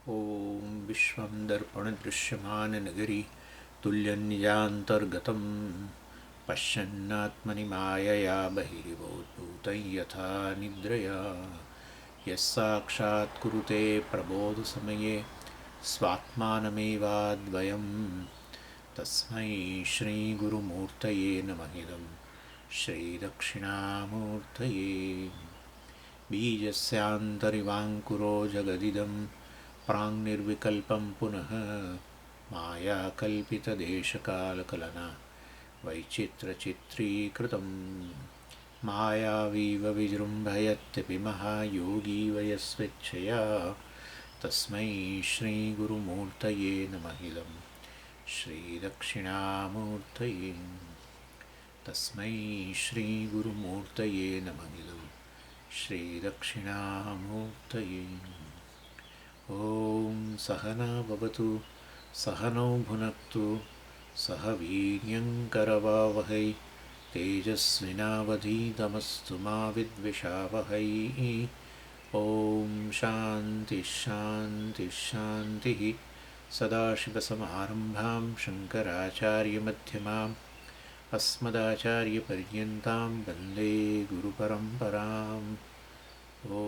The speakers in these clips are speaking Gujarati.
ॐ विश्वं दर्पणदृश्यमाननगरी तुल्यन्निजान्तर्गतं पश्यन्नात्मनि मायया बहिरिवोद्भूतं यथा निद्रया यः साक्षात् कुरुते प्रबोधसमये स्वात्मानमेवाद्वयं तस्मै श्रीगुरुमूर्तये नमः इदं श्रीदक्षिणामूर्तये बीजस्यान्तरिवाङ्कुरो जगदिदं प्राङ्निर्विकल्पं पुनः मायाकल्पितदेशकालकलना वैचित्रचित्रीकृतं मायावीव विजृम्भयत्यपि महायोगी वयस्वेच्छया तस्मै श्रीगुरुमूर्तये नमः इदं श्रीदक्षिणामूर्तये तस्मै श्रीगुरुमूर्तये नमः इदं श्रीदक्षिणामूर्तये। ॐ सहना भवतु सहनौ भुनक्तु सह वीर्यङ्करवावहै तेजस्विनावधीतमस्तु मा विद्विषावहै। ॐ शान्तिः शान्तिः शान्तिः। सदाशिवसमारम्भां शङ्कराचार्यमध्यमाम् अस्मदाचार्यपर्यन्तां वन्दे गुरुपरम्पराम्। ॐ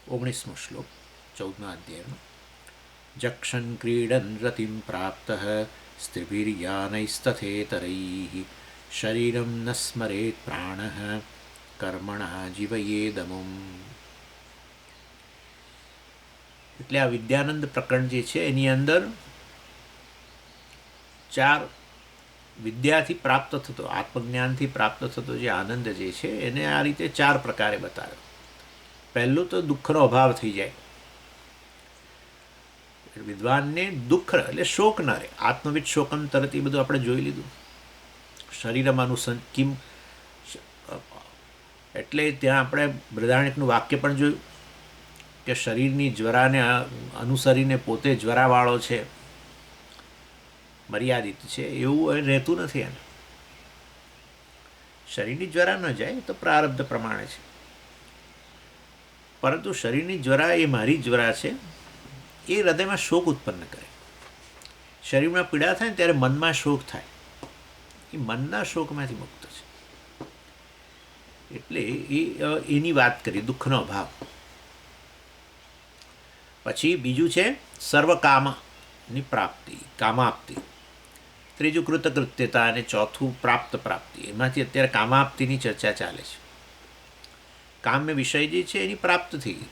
19मो श्लोक 14मा अध्यायનો जक्षन् क्रीडन् रतिं प्राप्तः स्त्रिभिर्यानैस्तथेतरैः शरीरं न स्मरेत् प्राणः कर्मणा जीवयेदमुम्। એટલે આ વિદ્યાનંદ પ્રકરણ જે છે એની અંદર ચાર વિદ્યાથી પ્રાપ્ત થતો આત્મજ્ઞાનથી પ્રાપ્ત થતો જે આનંદ જે છે એને આ રીતે ચાર પ્રકારે બતાવ્યો. પહેલું તો દુઃખનો અભાવ થઈ જાય. વિદ્વાનને દુઃખ એટલે શોક ન રહે. આત્મવિદ શોકમ તરત એ બધું આપણે જોઈ લીધું. શરીરમાનું કિમ એટલે ત્યાં આપણે બૃહદારણ્યકનું વાક્ય પણ જોયું કે શરીરની જ્વરાને અનુસરીને પોતે જ્વરાવાળો છે, મર્યાદિત છે, એવું રહેતું નથી. એને શરીરની જ્વરા ન જાય તો પ્રારબ્ધ પ્રમાણે છે, પરંતુ શરીરની જ્વરા એ મારી જ્વરા છે એ હૃદયમાં શોક ઉત્પન્ન કરે. શરીરમાં પીડા થાય ને ત્યારે મનમાં શોક થાય. એ મનના શોકમાંથી મુક્ત છે. એટલે એની વાત કરી દુઃખનો અભાવ. પછી બીજું છે સર્વકામની પ્રાપ્તિ, કામાપ્તિ. ત્રીજું કૃતકૃત્યતા અને ચોથું પ્રાપ્તિ. એમાંથી અત્યારે કામાપ્તિની ચર્ચા ચાલે છે. કામ્ય વિષય જે છે એની પ્રાપ્ત થઈ ગઈ.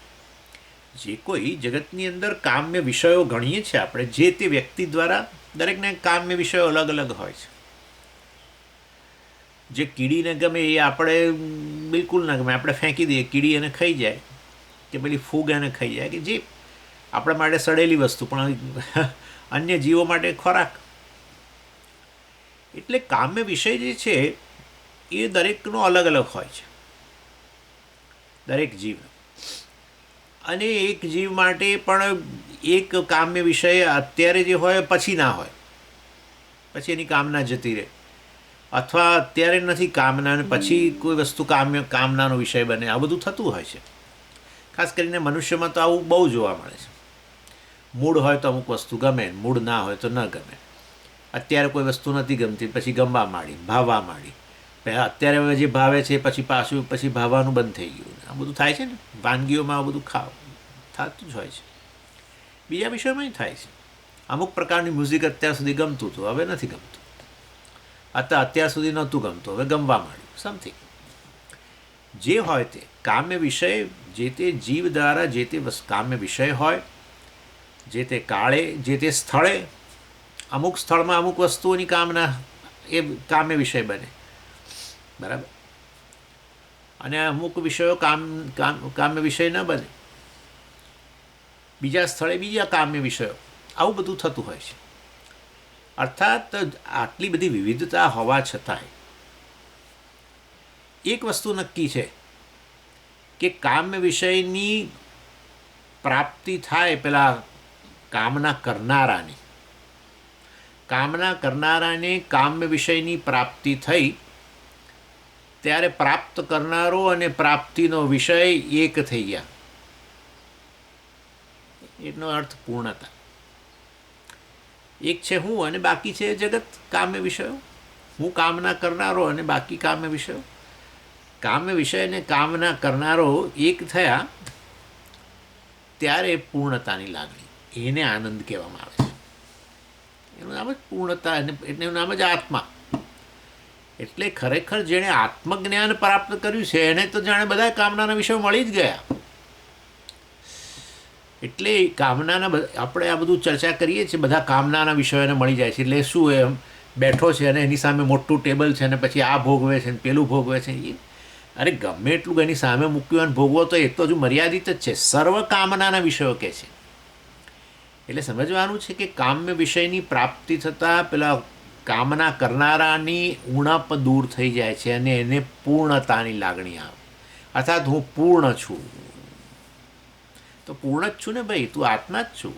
જે કોઈ જગતની અંદર કામ્ય વિષયો ગણીએ છીએ આપણે, જે તે વ્યક્તિ દ્વારા દરેકને કામ્ય વિષયો અલગ અલગ હોય છે. જે કીડીને ગમે એ આપણે બિલકુલ ના ગમે, આપણે ફેંકી દઈએ, કીડી એને ખાઈ જાય કે પેલી ફૂગ એને ખાઈ જાય, કે જે આપણા માટે સડેલી વસ્તુ પણ અન્ય જીવો માટે ખોરાક. એટલે કામ્ય વિષય જે છે એ દરેકનો અલગ અલગ હોય છે, દરેક જીવનો. અને એક જીવ માટે પણ એક કામ્ય વિષય અત્યારે જે હોય પછી ના હોય, પછી એની કામના જતી રહે, અથવા અત્યારે નથી કામના અને પછી કોઈ વસ્તુ કામનાનો વિષય બને. આ બધું થતું હોય છે. ખાસ કરીને મનુષ્યમાં તો આવું બહુ જોવા મળે છે. મૂડ હોય તો અમુક વસ્તુ ગમે, મૂડ ના હોય તો ન ગમે. અત્યારે કોઈ વસ્તુ નથી ગમતી, પછી ગમવા માંડી, ભાવવા માંડી. અત્યારે હવે જે ભાવે છે પછી ભાવવાનું બંધ થઈ ગયું. આ બધું થાય છે ને વાનગીઓમાં. આ બધું થતું જ હોય છે. બીજા વિષયોમાં થાય છે. અમુક પ્રકારની મ્યુઝિક અત્યાર સુધી ગમતું હતું, હવે નથી ગમતું. અત્યાર સુધી નહોતું ગમતું, હવે ગમવા માંડ્યું. સમથિંગ જે હોય તે કામ્ય વિષય જે તે જીવ દ્વારા જે તે કામ્ય વિષય હોય, જે તે કાળે જે તે સ્થળે. અમુક સ્થળમાં અમુક વસ્તુઓની કામના એ કામ્ય વિષય બને, બરાબર. અને અમુક વિષયો કામ્ય વિષય ન બને. બીજા સ્થળે બીજા કામ્ય વિષયો. આવું બધું થતું હોય છે. અર્થાત આટલી બધી વિવિધતા હોવા છતાંય એક વસ્તુ નક્કી છે કે કામ્ય વિષયની પ્રાપ્તિ થાય પેલા કામના કરનારાને કામ્ય વિષયની પ્રાપ્તિ થઈ ત્યારે પ્રાપ્ત કરનારો અને પ્રાપ્તિનો વિષય એક થઈ ગયા. એનો અર્થ પૂર્ણતા. એક છે હું અને બાકી છે જગત કામ્ય વિષયો. હું કામના કરનારો અને બાકી કામ્ય વિષયો. કામ્ય વિષય અને કામના કરનારો એક થયા ત્યારે પૂર્ણતાની લાગણી, એને આનંદ કહેવામાં આવે છે. એનું નામ જ પૂર્ણતા, એનું નામ જ આત્મા. એટલે ખરેખર જેણે આત્મજ્ઞાન પ્રાપ્ત કર્યું છે એને તો જાણે બધા કામનાના વિષયો મળી જ ગયા. એટલે કામનાના આપણે આ બધું ચર્ચા કરીએ છીએ, બધા કામનાના વિષયોને મળી જાય છે. એટલે શું એમ બેઠો છે અને એની સામે મોટું ટેબલ છે અને પછી આ ભોગવે છે ને પેલું ભોગવે છે. અરે ગમે એટલું એની સામે મૂક્યું અને ભોગવો તો એ તો હજુ મર્યાદિત જ છે. સર્વ કામનાના વિષયો કહે છે. એટલે સમજવાનું છે કે કામ્ય વિષયની પ્રાપ્તિ થતાં પેલા કામના કરનારાની ઉણપ દૂર થઈ જાય છે અને એને પૂર્ણતાની લાગણી આવે. અર્થાત હું પૂર્ણ છું. તો પૂર્ણ જ છું ને ભાઈ, તું આત્મા જ છું.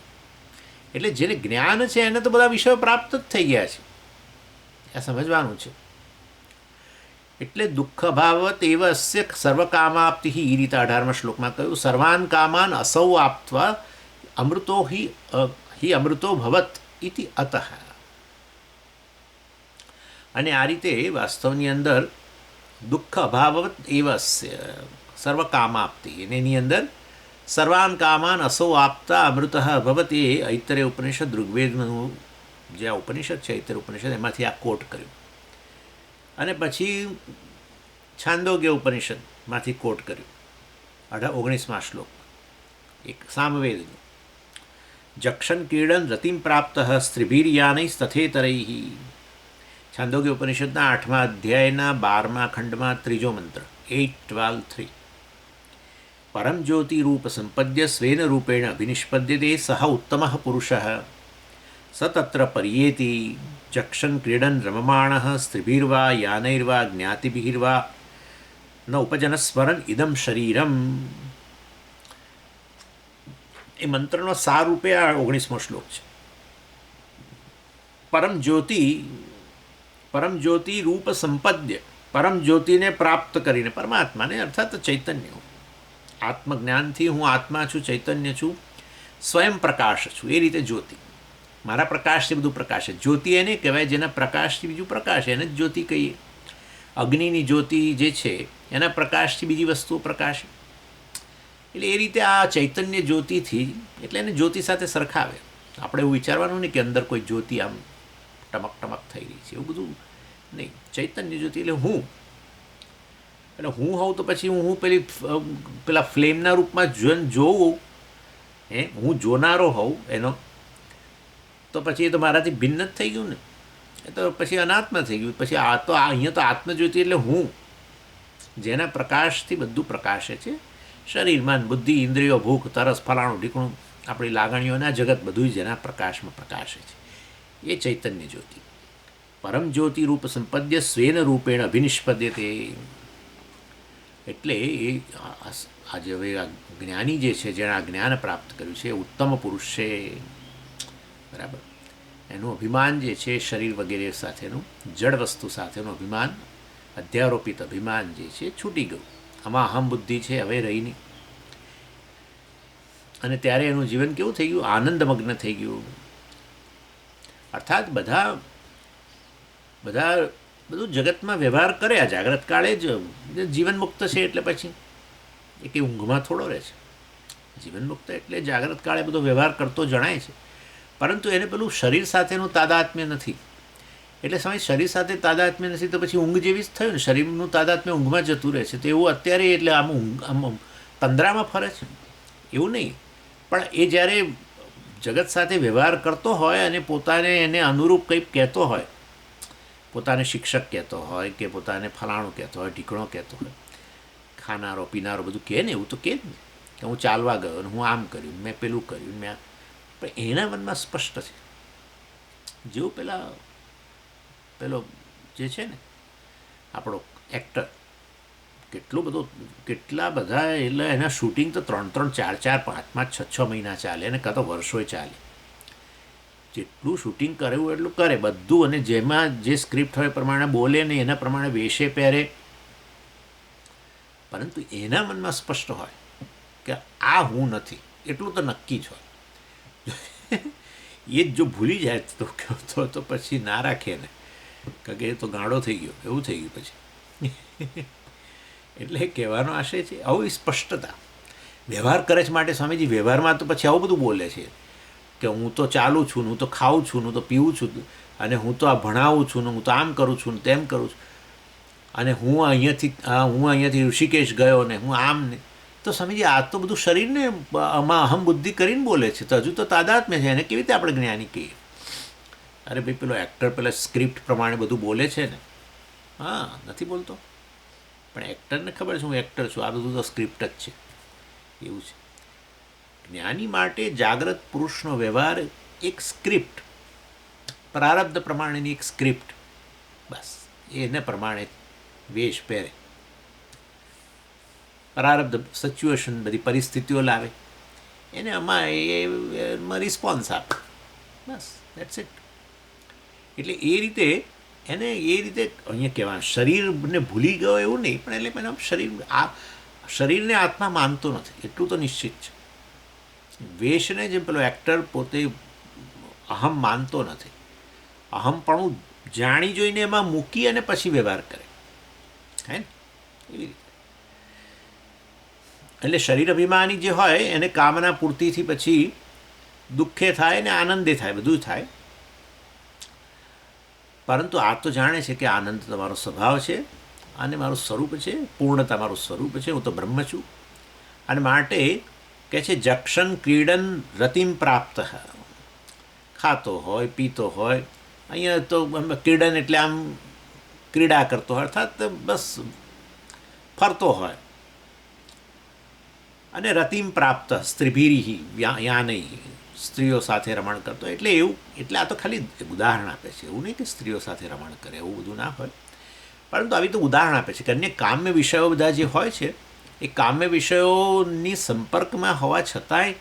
એટલે જેને જ્ઞાન છે એને તો બધા વિષયો પ્રાપ્ત જ થઈ ગયા છે. આ સમજવાનું છે. એટલે દુઃખ અભાવત એવ અસ્ય સર્વકામાપ્તિ એ રીતે 18મા શ્લોકમાં કહ્યું, સર્વાન કામાન અસૌ આપત્વા અમૃતો હિ અમૃતો ભવત ઇતિ અતઃ. અને આ રીતે વાસ્તવની અંદર દુઃખ અભાવત એવ અસ્ય સર્વકામાપ્તિ, એની અંદર સર્વાન કામાન અસૌ આપતા અમૃત ભવત, એ ઐતરેય ઉપનિષદ, ઋગ્વેદનું જે આ ઉપનિષદ છે ઐતરેય ઉપનિષદ, એમાંથી આ કોટ કર્યું. અને પછી છાંદોગ્ય ઉપનિષદમાંથી કોટ કર્યું 19મા શ્લોક, એક સામવેદનું. જક્ષન ક્રીડન રતિમ પ્રાપ્ત સ્ત્રીભીર્યાનૈ તથેતરૈ. છાંદોગ્ય ઉપનિષદના 8મા અધ્યાયના 12મા ખંડમાં 3જો મંત્ર, 8:12:3. પરમ જ્યોતિ રૂપ સંપદ્ય સ્વેન રૂપેણ અભિનિષ્પદ્યતે સહ ઉત્તમ પુરુષ સ તત્ર પર્યેતિ. જક્ષન ક્રીડન રમમાણ સ્ત્રીભીર્વા યાનૈર્વા જ્ઞાતિભિર્વા ન ઉપજનસ્મરન ઇદમ શરીરમ. એ મંત્રનો સાર રૂપે આ 19મો શ્લોક છે. પરમ જ્યોતિ રૂપ સંપદ્ય, પરમ જ્યોતિને પ્રાપ્ત કરીને, પરમાત્માને અર્થાત ચૈતન્ય, આત્મજ્ઞાનથી હું આત્મા છું, ચૈતન્ય છું, સ્વયં પ્રકાશ છું. એ રીતે જ્યોતિ, મારા પ્રકાશથી બધું પ્રકાશ છે. જ્યોતિ એને કહેવાય જેના પ્રકાશથી બીજું પ્રકાશ, એને જ જ્યોતિ કહીએ. અગ્નિની જ્યોતિ જે છે એના પ્રકાશથી બીજી વસ્તુઓ પ્રકાશે. એટલે એ રીતે આ ચૈતન્ય જ્યોતિથી, એટલે એને જ્યોતિ સાથે સરખાવે. આપણે એવું વિચારવાનું નહીં કે અંદર કોઈ જ્યોતિ આમ ટમક ટમક થઈ રહી છે, એવું બધું નહીં. ચૈતન્ય જ્યોતિ એટલે હું હોઉં તો પછી હું પેલા ફ્લેમના રૂપમાં જોઉં, હું જોનારો હોઉં એનો, તો પછી એ તો મારાથી ભિન્ન જ થઈ ગયું ને. એ તો પછી અનાત્મા થઈ ગયું. પછી અહીંયા તો આત્મજ્યોતિ એટલે હું, જેના પ્રકાશથી બધું પ્રકાશે છે. શરીરમાં બુદ્ધિ, ઇન્દ્રિયો, ભૂખ, તરસ, ફલાણું ઢીકણું, આપણી લાગણીઓના જગત બધું જેના પ્રકાશમાં પ્રકાશે છે, એ ચૈતન્ય જ્યોતિ. પરમ જ્યોતિ રૂપ સંપદ્ય સ્વેન રૂપેણ અભિનિષ્પદ્યતે. એટલે એ આજે હવે આ જ્ઞાની જે છે, જેણે આ જ્ઞાન પ્રાપ્ત કર્યું છે, ઉત્તમ પુરુષ છે. બરાબર. એનું અભિમાન જે છે શરીર વગેરે સાથેનું, જડ વસ્તુ સાથેનું અભિમાન, અધ્યારોપિત અભિમાન જે છે છૂટી ગયું. આમાં અહમ બુદ્ધિ છે હવે રહી નહીં. અને ત્યારે એનું જીવન કેવું થઈ ગયું? આનંદમગ્ન થઈ ગયું. અર્થાત બધું જગતમાં વ્યવહાર કરે. આ જાગ્રત કાળે જ જીવન મુક્ત છે એટલે પછી એ કંઈ ઊંઘમાં થોડો રહે છે. જીવન મુક્ત એટલે જાગ્રત કાળે બધો વ્યવહાર કરતો જણાય છે, પરંતુ એને પેલું શરીર સાથેનું તાદાત્મ્ય નથી. એટલે સમય શરીર સાથે તાદાત્મ્ય નથી તો પછી ઊંઘ જેવી જ થયું ને. શરીરનું તાદાત્મ્ય ઊંઘમાં જતું રહે છે. તો એવું અત્યારે એટલે આમ તંદ્રામાં ફરે છે એવું નહીં. પણ એ જ્યારે જગત સાથે વ્યવહાર કરતો હોય અને પોતાને એને અનુરૂપ કંઈક કહેતો હોય, પોતાને શિક્ષક કહેતો હોય કે પોતાને ફલાણું કહેતો હોય, ઢીકણો કહેતો હોય, ખાનારો પીનારો બધું કહે ને, એવું તો કહે જ ને કે હું ચાલવા ગયો અને હું આમ કર્યું, મેં પેલું કર્યું, મેં. પણ એના મનમાં સ્પષ્ટ છે. જેવું પેલો જે છે ને આપણો એક્ટર, કેટલા બધા, એટલે એના શૂટિંગ તો 3-3, 4-4, 5-5, 6-6 મહિના ચાલે અને કાં તો વર્ષોય ચાલે. જેટલું શૂટિંગ કરેવું એટલું કરે બધું. અને જેમાં જે સ્ક્રિપ્ટ હોય એ પ્રમાણે બોલે ને એના પ્રમાણે વેશે પહેરે પરંતુ એના મનમાં સ્પષ્ટ હોય કે આ હું નથી, એટલું તો નક્કી જ હોય. એ જ જો ભૂલી જાય તો પછી ના રાખે ને, કારણ કે એ તો ગાંડો થઈ ગયો, એવું થઈ ગયું પછી. એટલે કહેવાનો આશય છે આવું સ્પષ્ટતા. વ્યવહાર કરે છે માટે સ્વામીજી વ્યવહારમાં તો પછી આવું બધું બોલે છે કે હું તો ચાલું છું, હું તો ખાઉં છું, હું તો પીવું છું, અને હું તો આ ભણાવું છું ને હું તો આમ કરું છું ને તેમ કરું છું, અને હું અહીંયાથી ઋષિકેશ ગયો ને હું આમ ને. તો સ્વામીજી આ તો બધું શરીરને આમાં અહમ બુદ્ધિ કરીને બોલે છે, તો હજુ તો તાદાત્મ્ય છે, એને કેવી રીતે આપણે જ્ઞાની કહીએ? અરે ભાઈ પેલો એક્ટર પેલા સ્ક્રિપ્ટ પ્રમાણે બધું બોલે છે ને, હા નથી બોલતો, પણ એક્ટરને ખબર છે હું એક્ટર છું, આ બધું તો સ્ક્રિપ્ટ જ છે, એવું છે. જ્ઞાની માટે જાગ્રત પુરુષનો વ્યવહાર એક સ્ક્રિપ્ટ, પ્રારબ્ધ પ્રમાણેની એક સ્ક્રિપ્ટ, બસ એને પ્રમાણે વેશ પહેરે, પ્રારબ્ધ સિચ્યુએશન બધી પરિસ્થિતિઓ લાવે, એને એમાં રિસ્પોન્સ આપે, બસ દેટ્સ ઇટ. એટલે એ રીતે એને એ રીતે અહીંયા કહેવાનું શરીરને ભૂલી ગયો એવું નહીં, પણ એટલે એના શરીરને આત્મા માનતો નથી એટલું તો નિશ્ચિત છે. વેશને જેમ પેલો એક્ટર પોતે અહમ માનતો નથી, અહમપણું જાણી જોઈને એમાં મૂકી અને પછી વ્યવહાર કરે, હે ને એવી રીતે. એટલે શરીર અભિમાની જે હોય એને કામના પૂર્તિથી પછી દુઃખે થાય ને આનંદે થાય, બધું થાય. પરંતુ આ તો જાણે છે કે આનંદ તમારો સ્વભાવ છે અને મારું સ્વરૂપ છે, પૂર્ણતા મારું સ્વરૂપ છે, હું તો બ્રહ્મ છું. અને માટે કહે છે જક્ષન ક્રીડન રતિમ પ્રાપ્ત, ખાતો હોય પીતો હોય, અહીંયા તો ક્રીડન એટલે આમ ક્રીડા કરતો હોય, અર્થાત બસ ફરતો હોય. અને રતિમ પ્રાપ્ત સ્ત્રીભીરી યાનૈ, સ્ત્રીઓ સાથે રમણ કરતો. એટલે એવું, એટલે આ તો ખાલી ઉદાહરણ આપે છે, એવું નહીં કે સ્ત્રીઓ સાથે રમણ કરે, એવું બધું ના હોય, પરંતુ આવી તો ઉદાહરણ આપે છે કે અન્ય કામ્ય વિષયો બધા જે હોય છે એ કામ્ય વિષયોની સંપર્કમાં હોવા છતાંય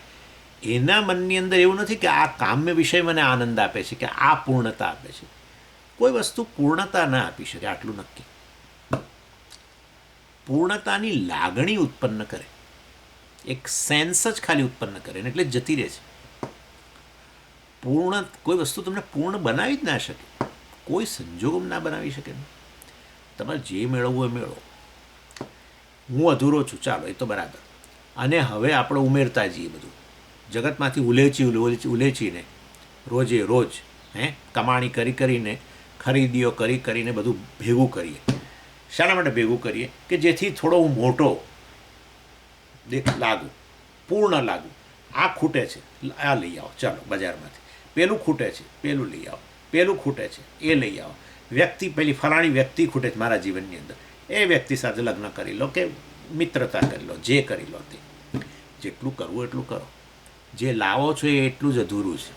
એના મનની અંદર એવું નથી કે આ કામ્ય વિષય મને આનંદ આપે છે, કે આ પૂર્ણતા આપે છે. કોઈ વસ્તુ પૂર્ણતા ના આપી શકે, આટલું નક્કી. પૂર્ણતાની લાગણી ઉત્પન્ન કરે, એક સેન્સ જ ખાલી ઉત્પન્ન કરે ને એટલે જતી રહે છે. કોઈ વસ્તુ તમને પૂર્ણ બનાવી જ ના શકે, કોઈ સંજોગોમાં ના બનાવી શકે. તમારે જે મેળવવું એ મેળવો. હું અધૂરો છું, ચાલો એ તો બરાબર, અને હવે આપણે ઉમેરતા જઈએ બધું જગતમાંથી ઉલેચીને રોજે રોજ કમાણી કરીને ખરીદીઓ કરીને બધું ભેગું કરીએ. શાના માટે ભેગું કરીએ? કે જેથી થોડો હું મોટો લાગુ, પૂર્ણ લાગુ. આ ખૂટે છે, આ લઈ આવો ચાલો બજારમાંથી, પેલું ખૂટે છે, પેલું લઈ આવો, પેલું ખૂટે છે, એ લઈ આવો. પેલી ફલાણી વ્યક્તિ ખૂટે છે મારા જીવનની અંદર, એ વ્યક્તિ સાથે લગ્ન કરી લો કે મિત્રતા કરી લો, જે કરી લો તે. જેટલું કરવું એટલું કરો, જે લાવો છો એ એટલું જ અધૂરું છે.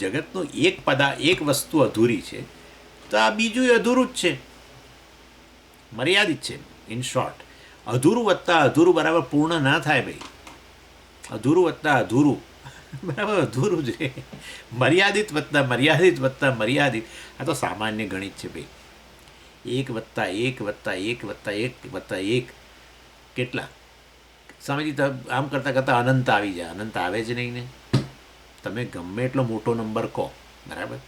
જગતનું એક વસ્તુ અધૂરી છે તો આ બીજું અધૂરું જ છે, મર્યાદિત છે. ઇન શોર્ટ, અધૂરું વત્તા અધૂરું બરાબર પૂર્ણ ના થાય ભાઈ. અધૂરું વત્તા અધૂરું બરાબર અધૂરું છે. મર્યાદિત વત્તા મર્યાદિત વત્તા મર્યાદિત, આ તો સામાન્ય ગણિત છે ભાઈ. 1 વત્તા 1 વત્તા 1 વત્તા 1 વત્તા 1 કેટલા? સ્વામીજી આમ કરતાં કરતાં અનંત આવી જાય. અનંત આવે જ નહીં ને. તમે ગમે એટલો મોટો નંબર કહો, બરાબર,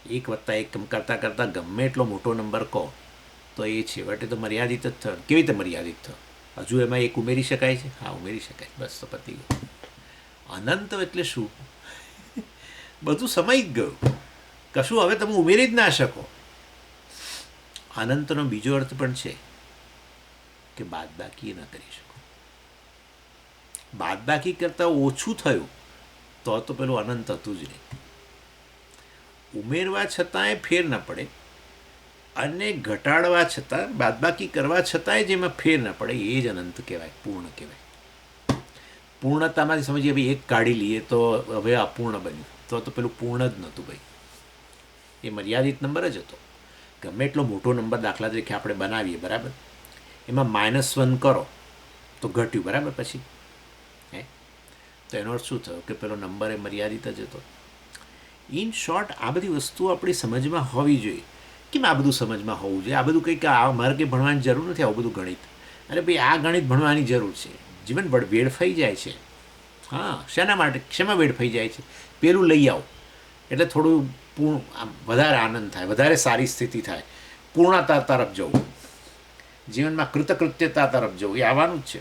1 વત્તા 1 કરતાં કરતાં ગમે એટલો મોટો નંબર કહો તો એ છેવટે તો મર્યાદિત જ થયો. કેવી રીતે મર્યાદિત થયો? હજુ એમાં એક ઉમેરી શકાય છે? હા, ઉમેરી શકાય, બસ તો પતી ગયું. અનંત એટલે શું? બધું સમય જ ગયું, કશું હવે તમે ઉમેરી જ ના શકો. અનંતનો બીજો અર્થ પણ છે કે બાદબાકી ન કરી શકો. બાદબાકી કરતાં ઓછું થયું તો પેલું અનંત હતું જ નહીં. ઉમેરવા છતાંય ફેર ન પડે અને ઘટાડવા છતાં, બાદબાકી કરવા છતાંય જેમાં ફેર ન પડે એ જ અનંત કહેવાય, પૂર્ણ કહેવાય. પૂર્ણતામાંથી સમજીએ ભાઈ એક કાઢી લઈએ તો હવે અપૂર્ણ બન્યું, તો પેલું પૂર્ણ જ નહોતું ભાઈ, એ મર્યાદિત નંબર જ હતો. ગમે એટલો મોટો નંબર દાખલા તરીકે આપણે બનાવીએ, બરાબર, એમાં -1 કરો તો ઘટ્યું, બરાબર, પછી તો એનો અર્થ શું થયો? કે પેલો નંબર એ મર્યાદિત જ હતો. ઇન શોર્ટ, આ બધી વસ્તુઓ આપણી સમજમાં હોવી જોઈએ કેમ આ બધું સમજમાં હોવું જોઈએ? આ બધું કંઈક મારે કંઈ ભણવાની જરૂર નથી, આવું બધું ગણિત. અરે ભાઈ, આ ગણિત ભણવાની જરૂર છે. જીવન વેડફાઈ જાય છે. હા, શેના માટે? શેમાં વેડફાઈ જાય છે? પેલું લઈ આવો એટલે થોડું વધારે આનંદ થાય, વધારે સારી સ્થિતિ થાય, પૂર્ણતા તરફ જવું, જીવનમાં કૃતકૃત્યતા તરફ જવું, એ આવવાનું જ છે.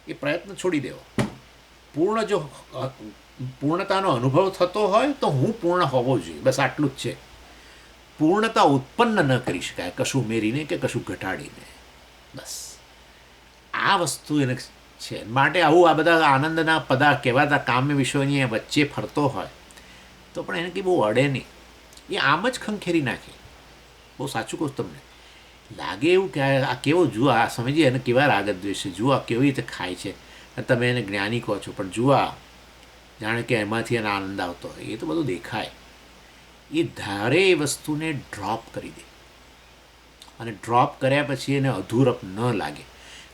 એ પ્રયત્ન છોડી દેવો. પૂર્ણતાનો અનુભવ થતો હોય તો હું પૂર્ણ હોવો જોઈએ, બસ આટલું જ છે. પૂર્ણતા ઉત્પન્ન ન કરી શકાય કશું ઉમેરીને કે કશું ઘટાડીને. બસ આ વસ્તુ એને છે. માટે આવું આ બધા આનંદના પદા કહેવાતા કામ્ય વિષયોની વચ્ચે ફરતો હોય તો પણ એને કંઈ બહુ અડે નહીં. એ આમ જ ખંખેરી નાખે. બહુ સાચું કહું તમને. લાગે એવું કે આ કેવો જુઓ, આ સમજીએ એને કેવા રાગ દ્વેષ છે, જુઓ કેવી રીતે ખાય છે, તમે એને જ્ઞાની કહો છો, પણ જુઓ જાણે કે એમાંથી એને આનંદ આવતો હોય. એ તો બધું દેખાય. એ ધારે એ વસ્તુને ડ્રોપ કરી દે, અને ડ્રોપ કર્યા પછી એને અધૂરપ ન લાગે.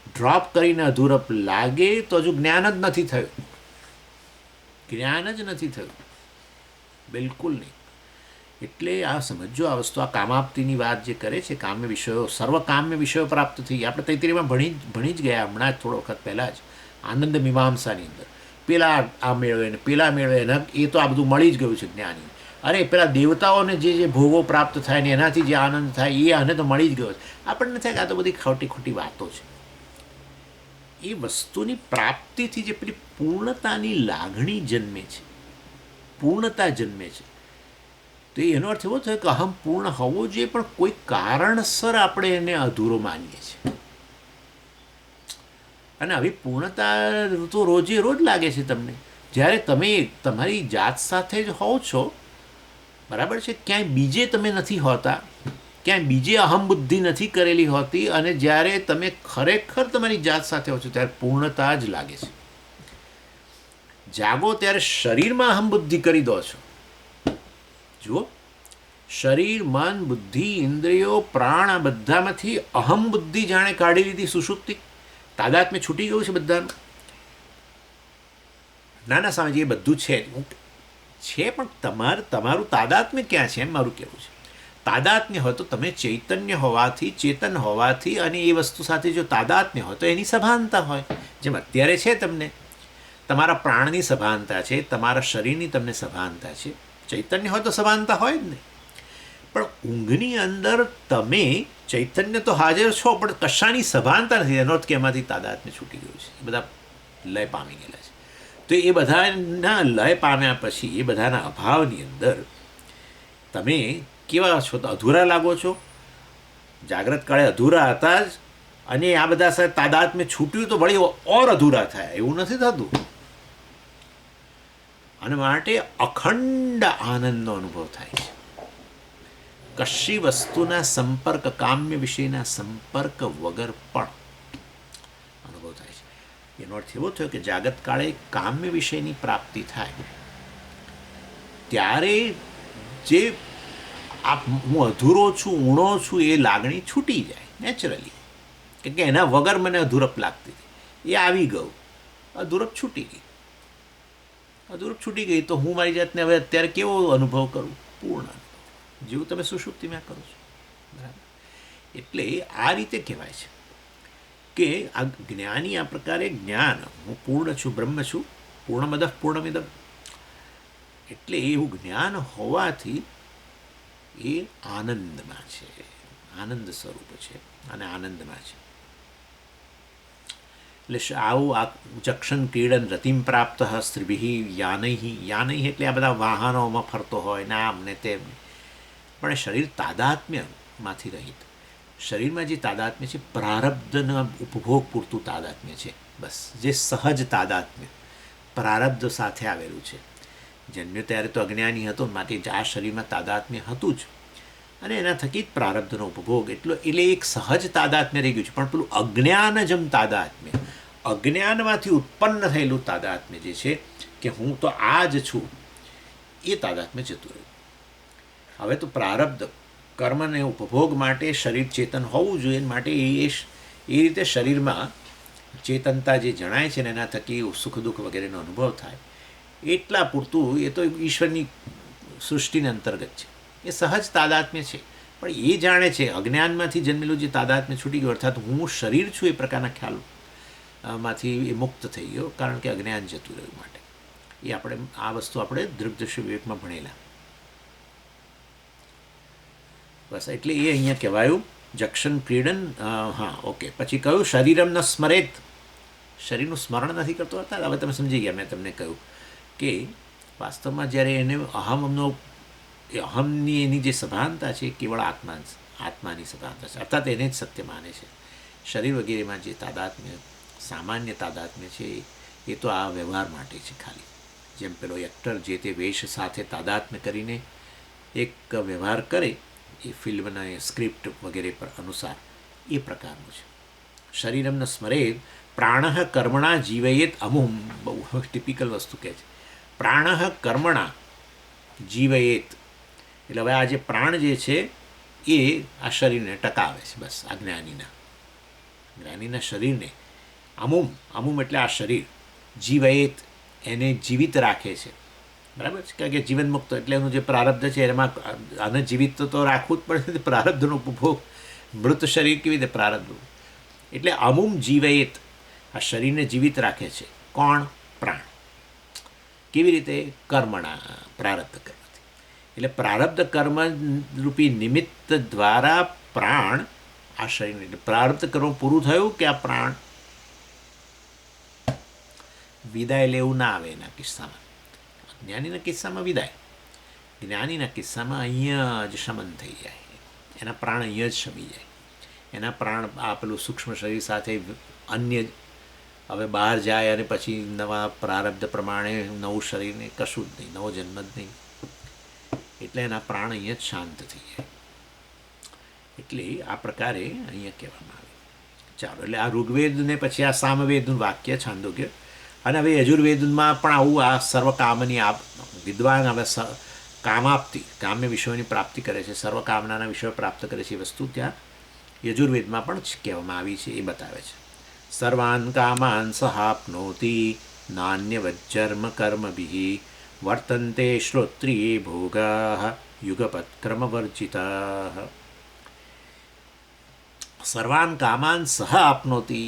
ડ્રોપ કરીને અધૂરપ લાગે તો હજુ જ્ઞાન જ નથી થયું. જ્ઞાન જ નથી થયું, બિલકુલ નહીં. એટલે આ સમજો આ વસ્તુ. આ કામાપ્તિની વાત જે કરે છે, કામ્ય વિષયો, સર્વ કામ્ય વિષયો પ્રાપ્ત થઈ. આપણે તૈત્રીયમાં ભણી જ ગયા હમણાં જ થોડો વખત પહેલાં જ, આનંદ મીમાંસાની અંદર. પેલા આ મેળવે ને પેલા મેળવે ને એ તો આ બધું મળી જ ગયું છે જ્ઞાની. અરે પેલા દેવતાઓને જે ભોગો પ્રાપ્ત થાય ને એનાથી જે આનંદ થાય એ આને તો મળી જ ગયો છે. આપણને થાય કે આ તો બધી ખોટી ખોટી વાતો છે. એ વસ્તુની પ્રાપ્તિથી જે પેલી પૂર્ણતાની લાગણી જન્મે છે, પૂર્ણતા જન્મે છે, તો એનો અર્થ એવો થયો કે અહમ પૂર્ણ હોવો જોઈએ, પણ કોઈ કારણસર આપણે એને અધૂરો માનીએ છીએ. અને આવી પૂર્ણતા તો રોજે રોજ લાગે છે તમને. જ્યારે તમે તમારી જાત સાથે જ હોવ છો, બરાબર છે, ક્યાંય બીજે તમે નથી હોતા, ક્યાંય બીજે અહમ બુદ્ધિ નથી કરેલી હોતી, અને જ્યારે તમે ખરેખર તમારી જાત સાથે હો છો ત્યારે પૂર્ણતા જ લાગે છે. જાગો ત્યારે શરીરમાં અહમ બુદ્ધિ કરી દો છો. જુઓ, શરીર, મન, બુદ્ધિ, ઇન્દ્રિયો, પ્રાણ, આ બધામાંથી અહમ બુદ્ધિ જાણે કાઢી લીધી. સુષુપ્તિ તાદાત્મ્ય છૂટી ગયું છે બધાનું. નાના સ્વામીજી, એ બધું છે પણ તમારું તાદાત્મ્ય ક્યાં છે એમ મારું કહેવું છે. તાદાત્મ્ય હોય તો તમે ચૈતન્ય હોવાથી, ચેતન હોવાથી, અને એ વસ્તુ સાથે જો તાદાત્મ્ય હોય તો એની સભાનતા હોય. જેમ અત્યારે છે, તમને તમારા પ્રાણની સભાનતા છે, તમારા શરીરની તમને સભાનતા છે. ચૈતન્ય હોય તો સભાનતા હોય જ નહીં. પણ ઊંઘની અંદર તમે ચૈતન્ય તો હાજર છો, પણ કશાની સભાનતા નથી. એનો અર્થ કે એમાંથી તાદાત્મ્ય છૂટી ગયું છે. એ બધા લય પામી ગયેલા છે. તો એ બધાના લય પામ્યા પછી, એ બધાના અભાવની અંદર તમે કેવા છો? તો અધૂરા લાગો છો. જાગ્રત કાળે અધૂરા હતા જ, અને આ બધા સાથે તાદાત્મ્ય છૂટ્યું તો વળી ઓર અધૂરા થયા. એવું નથી થતું. અને માટે અખંડ આનંદનો અનુભવ થાય છે. કશી વસ્તુના સંપર્ક, કામ્ય વિષયના સંપર્ક વગર પણ અનુભવ થાય છે. એનો અર્થ એવો થયો કે જાગત કાળે કામ્ય વિષયની પ્રાપ્તિ થાય ત્યારે જે હું અધૂરો છું, ઊણો છું, એ લાગણી છૂટી જાય નેચરલી. કે એના વગર મને અધૂરપ લાગતી હતી, એ આવી ગયું, અધૂરપ છૂટી ગઈ. અધૂરપ છૂટી ગઈ તો હું મારી જાતને હવે અત્યારે કેવો અનુભવ કરું? પૂર્ણ અનુભવ, જેવું તમે સુષુપ્તિમાં કરો છો. બરાબર. એટલે આ રીતે કહેવાય છે કે આ જ્ઞાની આ પ્રકારે જ્ઞાન, હું પૂર્ણ છું, બ્રહ્મ છું, પૂર્ણમદ પૂર્ણમિદમ. એટલે એવું જ્ઞાન હોવાથી એ આનંદમાં છે, આનંદ સ્વરૂપ છે, અને આનંદમાં છે. એટલે આવું આ ચક્ષણ ક્રીડન રતિમ પ્રાપ્ત સ્ત્રીભિ યાનૈ એટલે આ બધા વાહનોમાં ફરતો હોય ને આમ ને તેમ. પણ એ શરીર તાદાત્મ્યમાંથી રહિત. શરીરમાં જે તાદાત્મ્ય છે, પ્રારબ્ધના ઉપભોગ પૂરતું તાદાત્મ્ય છે. બસ જે સહજ તાદાત્મ્ય પ્રારબ્ધ સાથે આવેલું છે. જન્મ્યો ત્યારે તો અજ્ઞાની હતો, માટે આ શરીરમાં તાદાત્મ્ય હતું જ, અને એના થકી જ પ્રારબ્ધનો ઉપભોગ. એટલે એક સહજ તાદાત્મ્ય રહી ગયું છે. પણ પેલું અજ્ઞાનજમ તાદાત્મ્ય, અજ્ઞાનમાંથી ઉત્પન્ન થયેલું તાદાત્મ્ય જે છે કે હું તો આ જ છું, એ તાદાત્મ્ય જતું રહ્યું. હવે તો પ્રારબ્ધ કર્મને ઉપભોગ માટે શરીર ચેતન હોવું જોઈએ. માટે એ રીતે શરીરમાં ચેતનતા જે જણાય છે ને એના થકી સુખ દુઃખ વગેરેનો અનુભવ થાય, એટલા પૂરતું એ તો ઈશ્વરની સૃષ્ટિને અંતર્ગત છે. એ સહજ તાદાત્મ્ય છે. પણ એ જાણે છે અજ્ઞાનમાંથી જન્મેલું જે તાદાત્મ્ય છૂટી ગયું, અર્થાત હું શરીર છું એ પ્રકારના ખ્યાલ માંથી એ મુક્ત થઈ ગયો, કારણ કે અજ્ઞાન જતું રહ્યું. માટે એ આપણે આ વસ્તુ આપણે દૃગ્દર્શી વિવેકમાં ભણેલા. બસ એટલે એ અહીંયા કહેવાયું જક્ષન ક્રીડન. હા, ઓકે. પછી કહ્યું શરીરમ ન સ્મરેત, શરીરનું સ્મરણ નથી કરતો. હતા હવે તમે સમજી ગયા. મેં તમને કહ્યું કે વાસ્તવમાં જ્યારે એને અહમની એની જે સભાનતા છે કેવળ આત્માની સભાનતા છે, અર્થાત એને જ સત્ય માને છે. શરીર વગેરેમાં જે તાદાત્મ્ય સામાન્ય તાદાત્મ્ય છે એ તો આ વ્યવહાર માટે છે ખાલી. જેમ પેલો એક્ટર જે તે વેશ સાથે તાદાત્મ્ય કરીને એક વ્યવહાર કરે એ ફિલ્મના સ્ક્રિપ્ટ વગેરે પર અનુસાર, એ પ્રકારનું છે. શરીરમ ન સ્મરેત પ્રાણ કર્મણા જીવયેત અમુમ. બહુ ટિપિકલ વસ્તુ કહે છે, પ્રાણ કર્મણા જીવયેત. એટલે હવે આ જે પ્રાણ જે છે એ આ શરીરને ટકાવે છે. બસ આ જ્ઞાનીના શરીરને અમુમ એટલે આ શરીર જીવયેત એને જીવિત રાખે છે. બરાબર છે, કારણ કે જીવન મુક્ત એટલે એનું જે પ્રારબ્ધ છે એમાં આને જીવિત તો રાખવું જ પડે. પ્રારબ્ધનો ઉપભોગ, મૃત શરીર કેવી રીતે પ્રારબ્ધ. એટલે અમુમ જીવયેત, આ શરીરને જીવિત રાખે છે. કોણ? પ્રાણ. કેવી રીતે? કર્મણા, પ્રારબ્ધ કર્મથી. એટલે પ્રારબ્ધ કર્મ રૂપી નિમિત્ત દ્વારા પ્રાણ આ શરીરને, એટલે પ્રારબ્ધ કર્મ પૂરું થયું કે આ પ્રાણ વિદાય લેવું ના આવે. એના કિસ્સામાં, જ્ઞાનીના કિસ્સામાં વિદાય, જ્ઞાનીના કિસ્સામાં અહીંયા જ શમન થઈ જાય. એના પ્રાણ અહીંયા જ શમી જાય. એના પ્રાણ આ પેલું સૂક્ષ્મ શરીર સાથે અન્ય હવે બહાર જાય અને પછી નવા પ્રારબ્ધ પ્રમાણે નવું શરીરને કશું જ નહીં, નવો જન્મ જ નહીં. એટલે એના પ્રાણ અહીંયા જ શાંત થઈ જાય. એટલે આ પ્રકારે અહીંયા કહેવામાં આવે. ચાલો, એટલે આ ઋગ્વેદને પછી આ સામવેદનું વાક્ય છાંદોગ્ય. અને હવે યજુર્વેદમાં પણ આવું આ સર્વકામની વિદ્વાન હવે કામાપ્તિ, કામ્ય વિષયોની પ્રાપ્તિ કરે છે, સર્વકામનાના વિષયો પ્રાપ્ત કરે છે. એ વસ્તુ ત્યાં યજુર્વેદમાં પણ કહેવામાં આવી છે, એ બતાવે છે. સર્વાન કામાન સહાપ્નોતિ નાન્યવજ્જર્મ કર્મભિઃ વર્તન્તે શ્રોત્રિયે ભોગાઃ યુગપત્ક્રમવર્જિતાઃ. સર્વાન કામાન સહ આપનોતિ.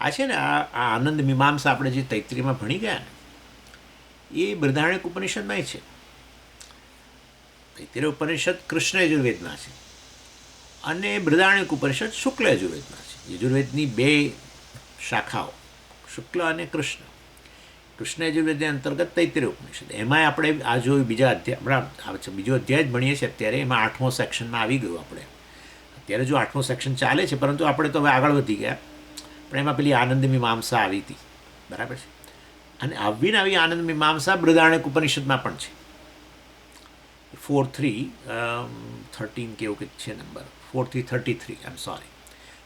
આ છે ને આ આનંદ મીમાંસા આપણે જે તૈત્રીયમાં ભણી ગયા ને એ બૃહદારણ્યક ઉપનિષદમાં છે. તૈત્રીય ઉપનિષદ કૃષ્ણ યજુર્વેદના છે અને બૃહદારણ્યક ઉપનિષદ શુક્લ યજુર્વેદના છે. યજુર્વેદની બે શાખાઓ, શુક્લ અને કૃષ્ણ. કૃષ્ણ યજુર્વેદની અંતર્ગત તૈત્રીય ઉપનિષદ. એમાંય આપણે આ જો બીજો અધ્યાય જ ભણીએ છીએ અત્યારે, એમાં 8મો સેક્શનમાં આવી ગયું. આપણે અત્યારે જો 8મો સેક્શન ચાલે છે, પરંતુ આપણે તો હવે આગળ વધી ગયા. પણ એમાં પેલી આનંદ મીમાંસા આવી હતી, બરાબર છે. અને આવી આનંદ મીમાંસા બૃહદારણ્યક ઉપનિષદમાં પણ છે. 4:3 કેવું કે છે નંબર 4:33, આઈ એમ સોરી,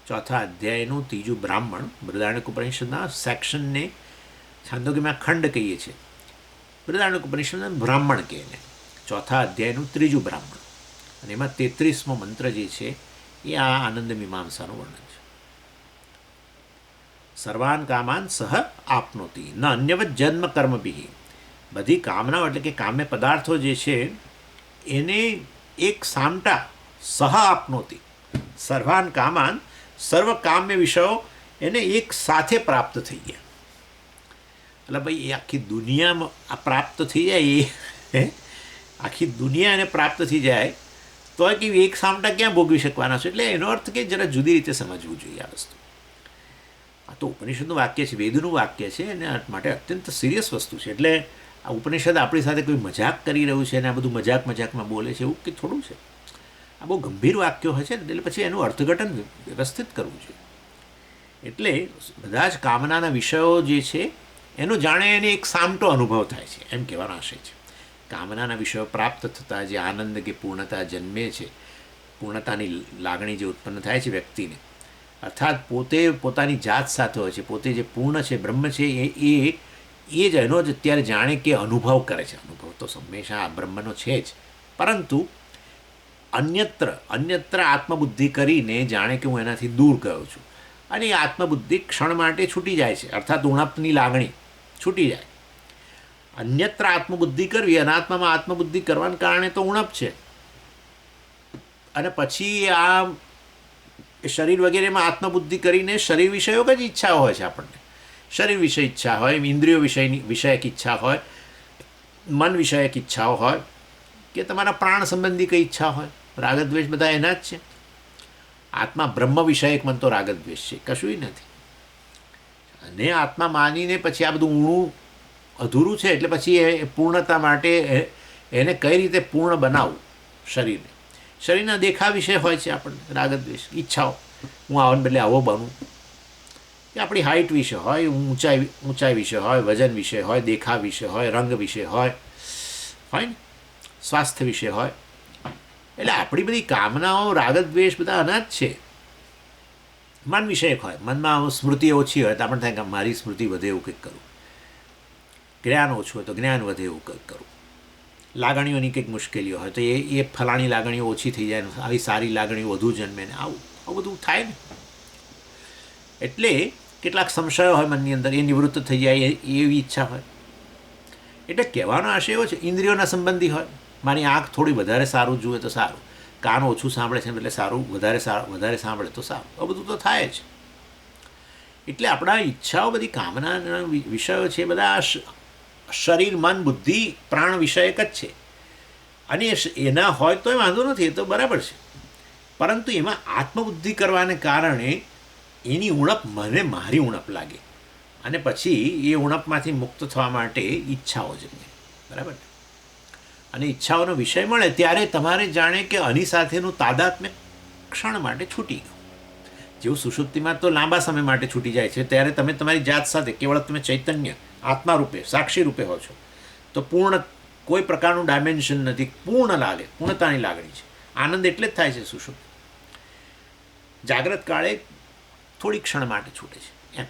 ચોથા અધ્યાયનું ત્રીજું બ્રાહ્મણ બૃહદારણ્યક ઉપનિષદના સેક્શનને છાંદોગ્યમાં ખંડ કહીએ છીએ. બૃહદારણ્યક ઉપનિષદના બ્રાહ્મણ કહે એને. ચોથા અધ્યાયનું ત્રીજું બ્રાહ્મણ, અને એમાં 33મો મંત્ર જે છે એ આ આનંદ મીમાંસાનું વર્ણન છે. સર્વાન કામાન સહ આપનોતિ ન અન્યવત જન્મ કર્મભિઃ. બધી કામનાઓ એટલે કે કામ્ય પદાર્થો જે છે એને એક સામટા સહ આપનોતિ. સર્વાન કામાન, સર્વ કામ્ય વિષયો એને એક સાથે પ્રાપ્ત થઈ ગયા. એટલે ભાઈ એ આખી દુનિયામાં આ પ્રાપ્ત થઈ જાય, એ આખી દુનિયા એને પ્રાપ્ત થઈ જાય તો કે એક સામટા ક્યાં ભોગવી શકવાના છે. એટલે એનો અર્થ કે જરા જુદી રીતે સમજવું જોઈએ આ વસ્તુ. આ તો ઉપનિષદનું વાક્ય છે, વેદનું વાક્ય છે, એના માટે અત્યંત સિરિયસ વસ્તુ છે. એટલે આ ઉપનિષદ આપણી સાથે કોઈ મજાક કરી રહ્યું છે અને આ બધું મજાકમાં બોલે છે એવું કે થોડું છે. આ બહુ ગંભીર વાક્યો હોય છે ને, એટલે પછી એનું અર્થઘટન વ્યવસ્થિત કરવું જોઈએ. એટલે બધા જ કામનાના વિષયો જે છે એનો જાણે એને એક સામટો અનુભવ થાય છે એમ કહેવાનો આશય છે. કામનાના વિષયો પ્રાપ્ત થતાં જે આનંદ કે પૂર્ણતા જન્મે છે, પૂર્ણતાની લાગણી જે ઉત્પન્ન થાય છે વ્યક્તિને, અર્થાત પોતે પોતાની જાત સાથે હોય છે, પોતે જે પૂર્ણ છે, બ્રહ્મ છે, એ જ એનો જ અત્યારે જાણે કે અનુભવ કરે છે. અનુભવ તો હંમેશા આ બ્રહ્મનો છે જ, પરંતુ અન્યત્ર આત્મબુદ્ધિ કરીને જાણે કે હું એનાથી દૂર ગયો છું, અને એ આત્મબુદ્ધિ ક્ષણ માટે છૂટી જાય છે, અર્થાત ઉણપની લાગણી છૂટી જાય. અન્યત્ર આત્મબુદ્ધિ કરવી, અનાત્મામાં આત્મબુદ્ધિ કરવાને કારણે તો ઉણપ છે. અને પછી આ શરીર વગેરેમાં આત્મબુદ્ધિ કરીને શરીર વિષયક જ ઈચ્છાઓ હોય છે આપણને. શરીર વિષય ઈચ્છા હોય, ઇન્દ્રિયો વિષયક ઈચ્છા હોય, મન વિષયક ઈચ્છાઓ હોય, કે તમારા પ્રાણ સંબંધી કઈ ઈચ્છા હોય. રાગદ્વેષ બધા એના જ છે. આત્મા બ્રહ્મ વિષયક મન તો રાગદ્વેષ છે, કશું નથી. અને આત્મા માનીને પછી આ બધું ઊણું અધૂરું છે, એટલે પછી એ પૂર્ણતા માટે એને કઈ રીતે પૂર્ણ બનાવવું શરીરને. શરીરના દેખાવ વિષય હોય છે આપણને રાગદ્વેષ ઈચ્છાઓ. હું આવવાને બદલે આવો બનું, કે આપણી હાઇટ વિશે હોય, ઊંચાઈ વિશે હોય, વજન વિશે હોય, દેખાવ વિશે હોય, રંગ વિશે હોય ને, સ્વાસ્થ્ય વિશે હોય. એટલે આપણી બધી કામનાઓ રાગદ્વેષ બધા અનાજ છે. મન વિષયક હોય, મનમાં સ્મૃતિ ઓછી હોય તો આપણને થાય કે મારી સ્મૃતિ વધે એવું કંઈક કરું. જ્ઞાન ઓછું હોય તો જ્ઞાન વધે એવું કંઈક કરું. લાગણીઓની કંઈક મુશ્કેલીઓ હોય તો એ ફલાણી લાગણીઓ ઓછી થઈ જાય, આવી સારી લાગણીઓ વધુ જન્મે ને આવું બધું થાય ને. એટલે કેટલાક સંશયો હોય મનની અંદર, એ નિવૃત્ત થઈ જાય એવી ઈચ્છા હોય. એટલે કહેવાનો આશય એવો છે, ઇન્દ્રિયોના સંબંધી હોય. મારી આંખ થોડી વધારે સારું જુએ તો સારું, કાન ઓછું સાંભળે છે એટલે સારું, વધારે સાંભળે તો સારું. આ બધું તો થાય જ. એટલે આપણા ઈચ્છાઓ બધી કામનાના વિષયો છે, બધા શરીર, મન, બુદ્ધિ, પ્રાણ વિષયક જ છે. અને એના હોય તો એ વાંધો નથી, એ તો બરાબર છે. પરંતુ એમાં આત્મબુદ્ધિ કરવાને કારણે એની ઉણપ મને મારી ઉણપ લાગે, અને પછી એ ઉણપમાંથી મુક્ત થવા માટે ઈચ્છાઓ જન્મે. બરાબર ને? અને ઈચ્છાઓનો વિષય મળે ત્યારે તમારે જાણે કે આની સાથેનું તાદાત્મ્ય ક્ષણ માટે છૂટી ગયું. જેવું સુષુપ્તિમાં તો લાંબા સમય માટે છૂટી જાય છે, ત્યારે તમે તમારી જાત સાથે કેવળ તમે ચૈતન્ય આત્મા રૂપે, સાક્ષી રૂપે હો છો, તો પૂર્ણ કોઈ પ્રકારનું ડાયમેન્શન નથી, પૂર્ણ લાગે, પૂર્ણતાની લાગણી છે. આનંદ એટલે જ થાય છે સુષુપ્તિ. જાગ્રત કાળે થોડી ક્ષણ માટે છૂટે છે એમ,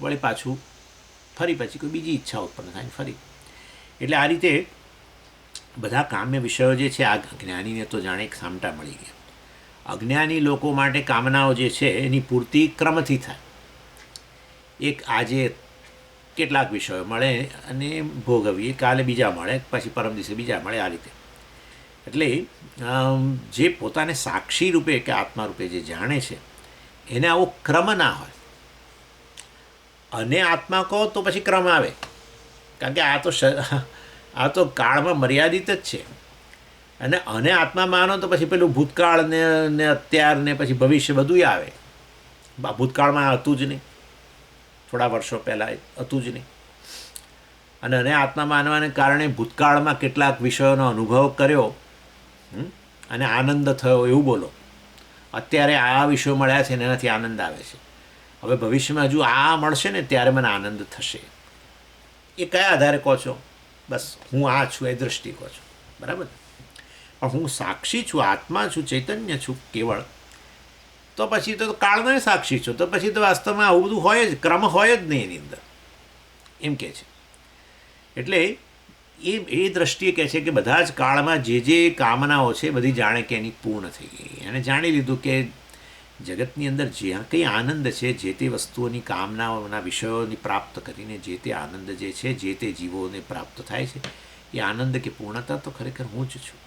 વળી પાછું ફરી પછી કોઈ બીજી ઈચ્છા ઉત્પન્ન થાય ફરી. એટલે આ રીતે બધા કામ્ય વિષયો જે છે, આ જ્ઞાનીને તો જાણે એક સામટા મળી ગયા. અજ્ઞાની લોકો માટે કામનાઓ જે છે એની પૂર્તિ ક્રમથી થાય. એક આજે કેટલાક વિષયો મળે અને ભોગવીએ, કાલે બીજા મળે, પછી પરમ દિવસે બીજા મળે, આ રીતે. એટલે જે પોતાને સાક્ષી રૂપે કે આત્મા રૂપે જે જાણે છે એને આવો ક્રમ ના હોય. અને આત્મા કહો તો પછી ક્રમ આવે, કારણ કે આ તો કાળમાં મર્યાદિત જ છે. અને આત્મા માનો તો પછી પેલું ભૂતકાળ ને અત્યાર ને પછી ભવિષ્ય બધું આવે. ભૂતકાળમાં હતું જ નહીં, થોડા વર્ષો પહેલાં હતું જ નહીં. અને આત્મા માનવાને કારણે ભૂતકાળમાં કેટલાક વિષયોનો અનુભવ કર્યો અને આનંદ થયો એવું બોલો. અત્યારે આ વિષયો મળ્યા છે ને એનાથી આનંદ આવે છે. હવે ભવિષ્યમાં હજુ આ મળશે ને ત્યારે મને આનંદ થશે. એ કયા આધારે કહો છો? બસ હું આ છું એ દૃષ્ટિ કહો છો, બરાબર. પણ હું સાક્ષી છું, આત્મા છું, ચૈતન્ય છું કેવળ, તો પછી તો કાળનો સાક્ષી છો, તો પછી તો વાસ્તવમાં આવું બધું હોય જ, ક્રમ હોય જ નહીં એની અંદર, એમ કહે છે. એટલે એ દ્રષ્ટિએ કહે છે કે બધા જ કાળમાં જે કામનાઓ છે બધી જાણે કે એની પૂર્ણ થઈ ગઈ. એણે જાણી લીધું કે જગતની અંદર જ્યાં કંઈ આનંદ છે, જે તે વસ્તુઓની કામનાઓના વિષયોની પ્રાપ્ત કરીને જે તે આનંદ જે છે, જે તે જીવોને પ્રાપ્ત થાય છે, એ આનંદ કે પૂર્ણતા તો ખરેખર હું જ છું.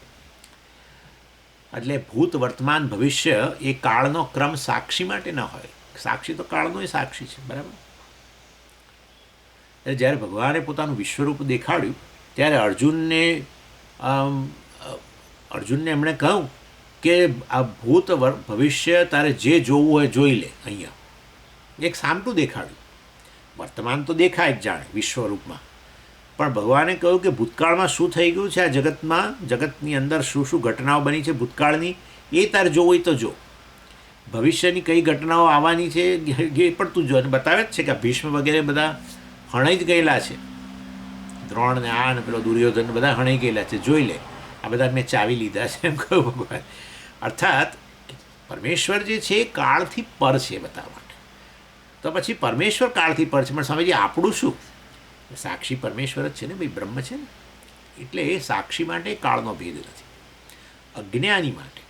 એટલે ભૂત, વર્તમાન, ભવિષ્ય એ કાળનો ક્રમ સાક્ષી માટે ન હોય. સાક્ષી તો કાળનો સાક્ષી છે, બરાબર. એટલે જ્યારે ભગવાને પોતાનું વિશ્વરૂપ દેખાડ્યું ત્યારે અર્જુનને એમણે કહ્યું કે આ ભૂત ભવિષ્ય તારે જે જોવું હોય જોઈ લે. અહીંયા એક સામટું દેખાડ્યું. વર્તમાન તો દેખાય જ જાણે વિશ્વરૂપમાં, પણ ભગવાને કહ્યું કે ભૂતકાળમાં શું થઈ ગયું છે આ જગતમાં, જગતની અંદર શું શું ઘટનાઓ બની છે ભૂતકાળની, એ તારે જોવું હોય તો જો. ભવિષ્યની કઈ ઘટનાઓ આવવાની છે એ પણ તું જો. અને બતાવે જ છે કે ભીષ્મ વગેરે બધા હણાઈ જ ગયેલા છે. દ્રોણ ને આ ને પેલો દુર્યોધન બધા હણાઈ ગયેલા છે, જોઈ લે. આ બધા મેં ચાવી લીધા છે એમ કહ્યું ભગવાન. અર્થાત પરમેશ્વર જે છે એ કાળથી પર છે બતાવવા માટે. તો પછી પરમેશ્વર કાળથી પર છે, પણ સ્વામીજી આપણું શું? સાક્ષી પરમેશ્વર જ છે ને ભાઈ, બ્રહ્મ છે ને. એટલે એ સાક્ષી માટે કાળનો ભેદ નથી. અજ્ઞાની માટે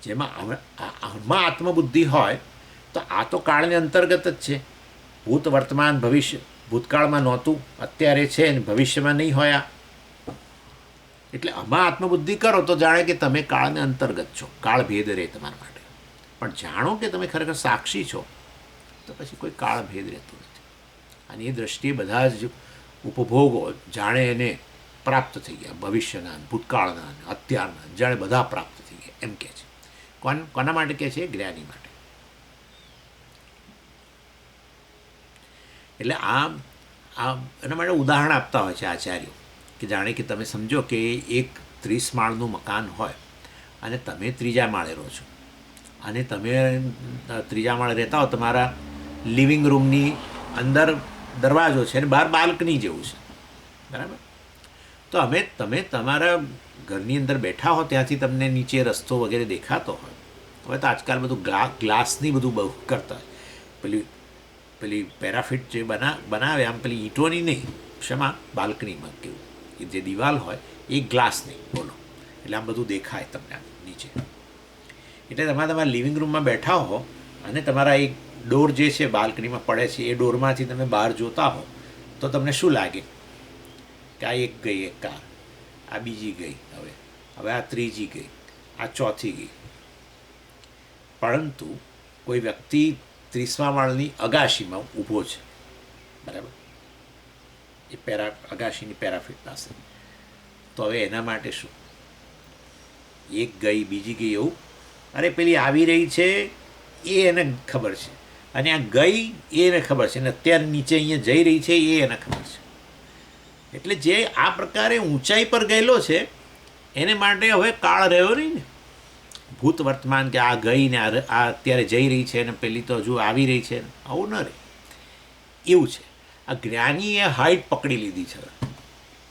જેમાં આમાં આત્મબુદ્ધિ હોય તો આ તો કાળને અંતર્ગત જ છે. ભૂત, વર્તમાન, ભવિષ્ય ભૂતકાળમાં નહોતું, અત્યારે છે અને ભવિષ્યમાં નહીં હોય. એટલે આમાં આત્મબુદ્ધિ કરો તો જાણે કે તમે કાળને અંતર્ગત છો, કાળ ભેદ રહે તમારા માટે. પણ જાણો કે તમે ખરેખર સાક્ષી છો તો પછી કોઈ કાળ ભેદ રહેતું નથી. અને એ દ્રષ્ટિએ બધા જ ઉપભોગો જાણે એને પ્રાપ્ત થઈ ગયા, ભવિષ્યના, ભૂતકાળના, અત્યારના, જાણે બધા પ્રાપ્ત થઈ ગયા એમ કહે છે. કોના માટે કહે છે? જ્ઞાની માટે. એટલે આ એના માટે ઉદાહરણ આપતા હોય છે આચાર્યો, કે જાણે કે તમે સમજો કે એક 30 માળનું મકાન હોય અને તમે 3જા માળે રહો છો, અને તમે 3જા માળે રહેતા હો, તમારા લિવિંગ રૂમની અંદર દરવાજો છે અને બહાર બાલ્કની જેવું છે, બરાબર? તો તમે તમારા ઘરની અંદર બેઠા હો ત્યાંથી તમને નીચે રસ્તો વગેરે દેખાતો હોય. હવે તો આજકાલ બધું ગ્લાસની બધું બહુ કરતા હોય, પેલી પેરાફિટ જે બનાવે આમ, પેલી ઈંટોની નહીં, શેમાં? બાલ્કનીમાં કેવું એ જે દિવાલ હોય એ ગ્લાસની, બોલો, એટલે આમ બધું દેખાય તમને આમ નીચે. એટલે તમારા લિવિંગ રૂમમાં બેઠા હો અને તમારા એક ડોર જે છે બાલ્કનીમાં પડે છે, એ ડોરમાંથી તમે બહાર જોતા હો તો તમને શું લાગે કે આ એક ગઈ, એક કાર, આ બીજી ગઈ, હવે આ ત્રીજી ગઈ, આ ચોથી ગઈ. પરંતુ કોઈ વ્યક્તિ 30મા માળની અગાશીમાં ઊભો છે, બરાબર, એ અગાશીની પેરાફિટ પાસે, તો હવે એના માટે શું? એક ગઈ, બીજી ગઈ, એવું? અરે પેલી આવી રહી છે એ એને ખબર છે, અને આ ગઈ એ એને ખબર છે, અને અત્યારે નીચે અહીંયા જઈ રહી છે એ એને ખબર છે. એટલે જે આ પ્રકારે ઊંચાઈ પર ગયેલો છે એને માટે હવે કાળ રહ્યો નહીં ને, ભૂત વર્તમાન, કે આ ગઈ ને આ અત્યારે જઈ રહી છે ને પેલી તો હજુ આવી રહી છે, આવું ન રહે. એવું છે આ જ્ઞાનીએ હાઈટ પકડી લીધી છે,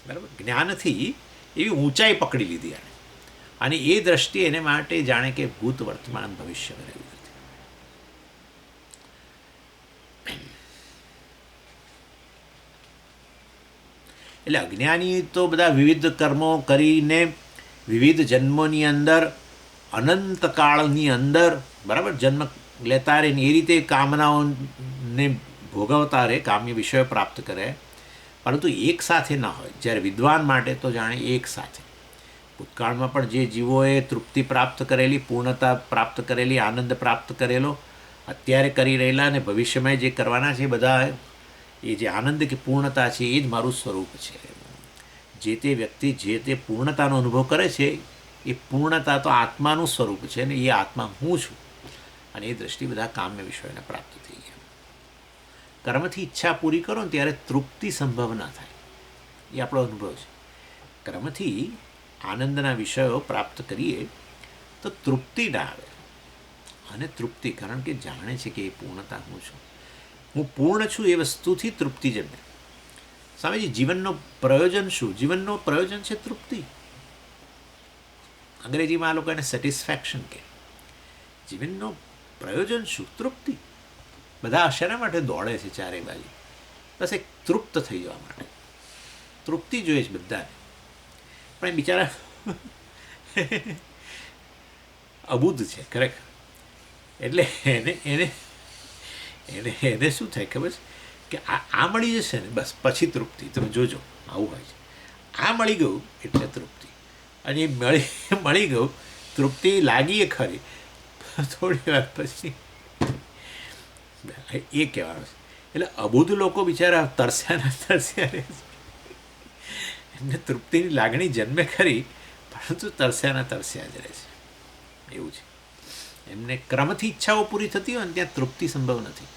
બરાબર? જ્ઞાનથી એવી ઊંચાઈ પકડી લીધી આને, અને એ દ્રષ્ટિ એને માટે જાણે કે ભૂત વર્તમાન ભવિષ્ય રહેવું નથી. એટલે અજ્ઞાની તો બધા વિવિધ કર્મો કરીને વિવિધ જન્મોની અંદર, અનંત કાળની અંદર, બરાબર, જન્મ લેતા રહે ને એ રીતે કામનાઓને ભોગવતા રહે, કામ્ય વિષયો પ્રાપ્ત કરે, પરંતુ એક સાથે ન હોય. જ્યારે વિદ્વાન માટે તો જાણે એક સાથે. ભૂતકાળમાં પણ જે જીવોએ તૃપ્તિ પ્રાપ્ત કરેલી, પૂર્ણતા પ્રાપ્ત કરેલી, આનંદ પ્રાપ્ત કરેલો, અત્યારે કરી રહેલા અને ભવિષ્યમાં જે કરવાના છે, બધા એ જે આનંદ કે પૂર્ણતા છે એ જ મારું સ્વરૂપ છે. જે તે વ્યક્તિ જે તે પૂર્ણતાનો અનુભવ કરે છે એ પૂર્ણતા તો આત્માનું સ્વરૂપ છે ને, એ આત્મા હું છું. અને એ દ્રષ્ટિ બધા કામ્ય વિષયોને પ્રાપ્ત થઈ ગયા. કર્મથી ઈચ્છા પૂરી કરો ને ત્યારે તૃપ્તિ સંભવ ના થાય, એ આપણો અનુભવ છે. કર્મથી આનંદના વિષયો પ્રાપ્ત કરીએ તો તૃપ્તિ ના આવે. અને તૃપ્તિ, કારણ કે જાણે છે કે એ પૂર્ણતા હું છું, હું પૂર્ણ છું, એ વસ્તુથી તૃપ્તિ જન્મે. સ્વામીજી, જીવનનો પ્રયોજન શું? જીવનનો પ્રયોજન છે તૃપ્તિ. અંગ્રેજીમાં આ લોકો એને સેટિસ્ફેક્શન કહે. જીવનનો પ્રયોજન શું? તૃપ્તિ. બધા શેના માટે દોડે છે ચારે બાજુ? બસ એક તૃપ્ત થઈ જવા માટે. તૃપ્તિ જોઈએ છે બધાને, પણ એ બિચારા અબુદ્ધ છે ખરેખર. એટલે એને શું થાય ખબર છે કે આ મળી જશે ને બસ પછી તૃપ્તિ. તમે જોજો, આવું હોય છે. આ મળી ગયું એટલે તૃપ્તિ, અને એ મળી ગયું, તૃપ્તિ લાગી એ ખરી, થોડી વાર પછી એ કહેવાનું છે. એટલે અબુદ્ધ લોકો બિચારા તરસ્યા રહે છે. એમને તૃપ્તિની લાગણી જન્મે ખરી, પરંતુ તરસ્યા જ રહે છે. એવું છે. એમને ક્રમથી ઈચ્છાઓ પૂરી થતી હોય ને ત્યાં તૃપ્તિ સંભવ નથી.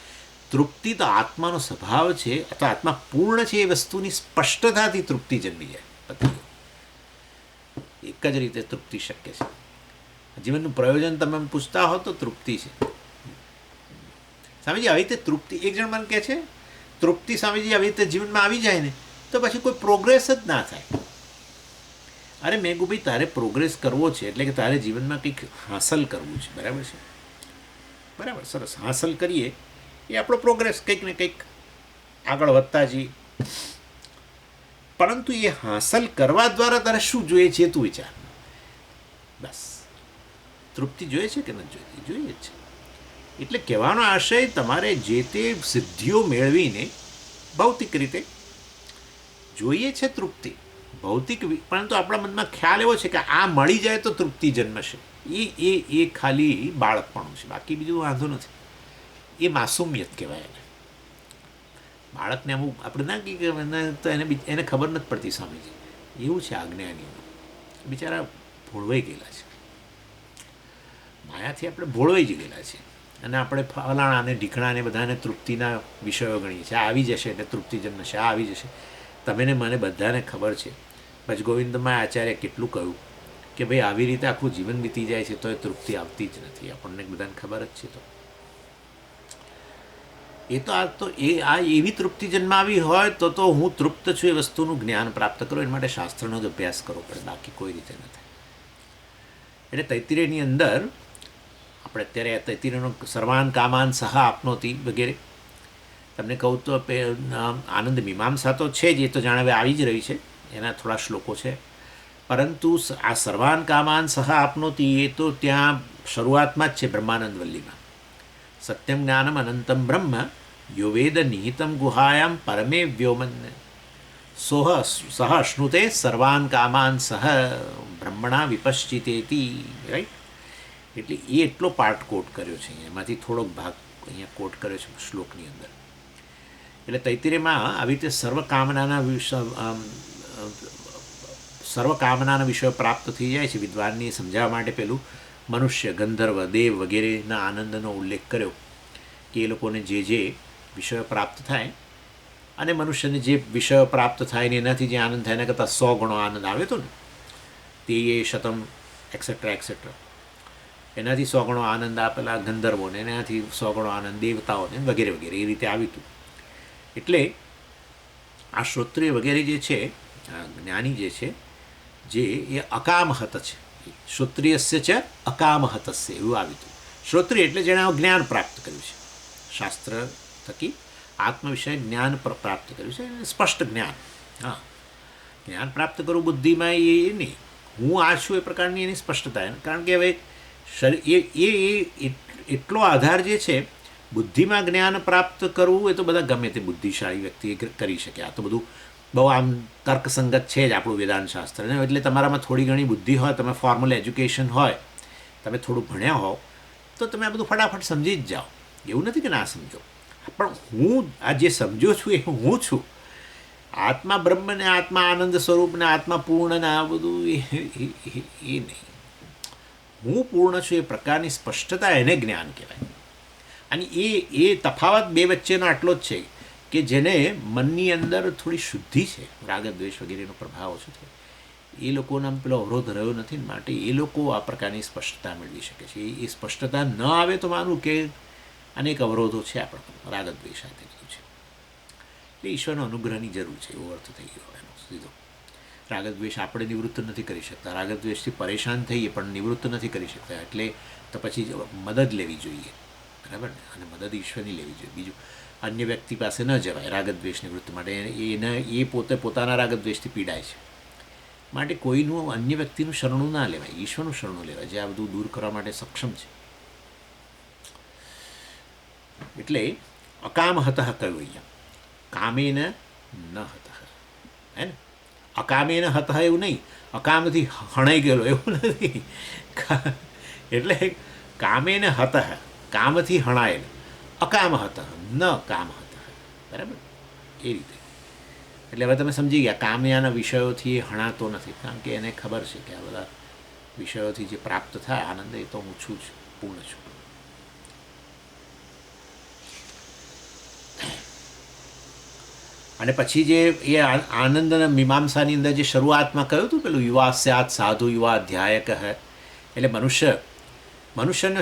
તૃપ્તિ તો આત્માનો સ્વભાવ છે, અથવા આત્મા પૂર્ણ છે એ વસ્તુની સ્પષ્ટતાથી તૃપ્તિ જન્મી જાય. એક જ રીતે તૃપ્તિ શક્ય છે. જીવનનું પ્રયોજન તમે પૂછતા હો તો તૃપ્તિ છે. સ્વામીજી, આવી રીતે તૃપ્તિ, એક જણ મને કહે છે તૃપ્તિ સ્વામીજી આવી રીતે જીવનમાં આવી જાય ને તો પછી કોઈ પ્રોગ્રેસ જ ના થાય. અરે મેં કહું ભાઈ, તારે પ્રોગ્રેસ કરવો છે એટલે કે તારે જીવનમાં કંઈક હાંસલ કરવું છે, બરાબર છે? બરાબર, સરસ. હાંસલ કરીએ એ આપણો પ્રોગ્રેસ, કંઈક ને કંઈક આગળ વધતા જઈએ. પરંતુ એ હાંસલ કરવા દ્વારા તારે શું જોઈએ છે તું વિચાર. બસ, તૃપ્તિ જોઈએ છે કે નથી જોઈતી? જોઈએ જ છે. એટલે કહેવાનો આશય, તમારે જે તે સિદ્ધિઓ મેળવીને ભૌતિક રીતે જોઈએ છે તૃપ્તિ ભૌતિક, પરંતુ આપણા મનમાં ખ્યાલ એવો છે કે આ મળી જાય તો તૃપ્તિ જન્મશે. એ ખાલી બાળકપણું છે, બાકી બીજું વાંધો નથી. એ માસુમિયત કહેવાય એને. બાળકને અમુક આપણે ના કહીએ તો એને ખબર નથી પડતી સ્વામીજી, એવું છે આજ્ઞાનીઓનું. બિચારા ભોળવાઈ ગયેલા છે, માયાથી આપણે ભોળવાઈ જ ગયેલા છે. અને આપણે ફલાણાને ઢીકણાને બધાને તૃપ્તિના વિષયો ગણીએ છીએ. આ આવી જશે એટલે તૃપ્તિ જન્મશે, આ આવી જશે. તમે ને મને બધાને ખબર છે. પછી ગોવિંદમાં આચાર્ય કેટલું કહ્યું કે ભાઈ આવી રીતે આખું જીવન વીતી જાય છે તો એ તૃપ્તિ આવતી જ નથી. આપણને બધાને ખબર જ છે. તો આ એવી તૃપ્તિ જન્માવી હોય તો હું તૃપ્ત છું એ વસ્તુનું જ્ઞાન પ્રાપ્ત કરો, એના માટે શાસ્ત્રનો જ અભ્યાસ કરવો પડે, બાકી કોઈ રીતે ન થાય. એટલે તૈત્તિરેયની અંદર આપણે અત્યારે તૈત્તિરેયનો સર્વાન કામાન સહ આપનોતી વગેરે તમને કહું તો આનંદ મીમાંસા તો છે જ, એ તો જાણે હવે આવી જ રહી છે, એના થોડા શ્લોકો છે. પરંતુ આ સર્વાન કામાન સહ આપનોતી એ તો ત્યાં શરૂઆતમાં જ છે બ્રહ્માનંદ વલ્લીમાં. સત્યમ જ્ઞાનમ અનંતમ બ્રહ્મ યો વેદ નિહિતમ ગુહાયામ પરમે વ્યોમન સોહ સહ અશ્નુતે સર્વાન કામાન સહ બ્રહ્મણા વિપશ્ચિતેતી. રાઈટ? એટલે એ એટલો પાર્ટ કોટ કર્યો છે, એમાંથી થોડોક ભાગ અહીંયા કોટ કર્યો છે શ્લોકની અંદર. એટલે તૈત્તિરેયમાં આવી રીતે સર્વકામનાના વિષયો પ્રાપ્ત થઈ જાય છે વિદ્વાનની સમજાવવા માટે. પેલું મનુષ્ય, ગંધર્વ, દેવ વગેરેના આનંદનો ઉલ્લેખ કર્યો કે એ લોકોને જે વિષયો પ્રાપ્ત થાય, અને મનુષ્યને જે વિષયો પ્રાપ્ત થાય ને એનાથી જે આનંદ થાય એના કરતાં 100 ગણો આનંદ આવે તો ને તે શતમ એક્સેટ્રા એક્સેટ્રા, એનાથી 100 ગણો આનંદ આપેલા ગંધર્વોને, એનાથી 100 ગણો આનંદ દેવતાઓને વગેરે વગેરે એ રીતે આવ્યું હતું. એટલે આ શ્રોત્રિય વગેરે જે છે, જ્ઞાની જે છે, જે એ અકામહત છે. શ્રોત્રિયસ્ય ચ અકામહતસ્ય એવું આવ્યું હતું. શ્રોત્રિય એટલે જેણે જ્ઞાન પ્રાપ્ત કર્યું છે, શાસ્ત્ર થકી આત્મ વિષય જ્ઞાન પ્રાપ્ત કર્યું છે, સ્પષ્ટ જ્ઞાન. હા, જ્ઞાન પ્રાપ્ત કરવું બુદ્ધિમાં એ નહીં, હું આ છું એ પ્રકારની એની સ્પષ્ટતા. કારણ કે હવે એટલો આધાર જે છે બુદ્ધિમાં જ્ઞાન પ્રાપ્ત કરવું એ તો બધા ગમે તે બુદ્ધિશાળી વ્યક્તિ કરી શકે. આ તો બધું બહુ આમ તર્કસંગત છે જ આપણું વેદાંત શાસ્ત્ર. એટલે તમારામાં થોડી ઘણી બુદ્ધિ હોય, તમે ફોર્મલ એજ્યુકેશન હોય, તમે થોડું ભણ્યા હોવ તો તમે આ બધું ફટાફટ સમજી જ જાઓ. એવું નથી કે ના સમજો, પણ હું આ જે સમજો છું એ હું છું. આત્મા બ્રહ્મ ને આત્મા આનંદ સ્વરૂપ ને આત્મા પૂર્ણ ને આ બધું એ નહીં. હું પૂર્ણ છું એ પ્રકારની સ્પષ્ટતા એને જ્ઞાન કહેવાય. અને એ તફાવત બે વચ્ચેનો આટલો જ છે કે જેને મનની અંદર થોડી શુદ્ધિ છે, રાગ દ્વેષ વગેરેનો પ્રભાવ ઓછો છે, એ લોકોના પેલો અવરોધ રહ્યો નથી, માટે એ લોકો આ પ્રકારની સ્પષ્ટતા મેળવી શકે છે. એ સ્પષ્ટતા ન આવે તો માનું કે અનેક અવરોધો છે આપણા રાગ દ્વેષ સાથે બધું છે. એટલે ઈશ્વરનો અનુગ્રહની જરૂર છે, એવો અર્થ થઈ ગયો એનો સીધો. રાગદ્વેષ આપણે નિવૃત્ત નથી કરી શકતા, રાગદ્વેષથી પરેશાન થઈએ પણ નિવૃત્ત નથી કરી શકતા. એટલે તો પછી મદદ લેવી જોઈએ, બરાબર ને? અને મદદ ઈશ્વરની લેવી જોઈએ. બીજું અન્ય વ્યક્તિ પાસે ન જવાય રાગદ્વેષ નિવૃત્તિ માટે. એ પોતે પોતાના રાગદ્વેષથી પીડાય છે, માટે કોઈનું અન્ય વ્યક્તિનું શરણું ના લેવાય, ઈશ્વરનું શરણું લેવાય, જે આ બધું દૂર કરવા માટે સક્ષમ છે. એટલે અકામહત કહ્યું અહીંયા, કામેન ન હત, હે ને? અકામેન હત એવું નહીં, અકામથી હણાઈ ગયેલો એવું નથી. એટલે કામેન હત, કામથી હણાયેલ, અકામહત ન કામહત, બરાબર? એ રીતે. એટલે હવે તમે સમજી ગયા, કામ્યાના વિષયોથી એ હણાતો નથી, કારણ કે એને ખબર છે કે આ બધા વિષયોથી જે પ્રાપ્ત થાય આનંદ એ તો હું છું જ, પૂર્ણ છું. અને પછી જે એ આનંદના મીમાંસાની અંદર જે શરૂઆતમાં કહ્યું હતું પેલું યુવા સ્યાત સાધુ યુવા અધ્યાયક હે, એટલે મનુષ્યને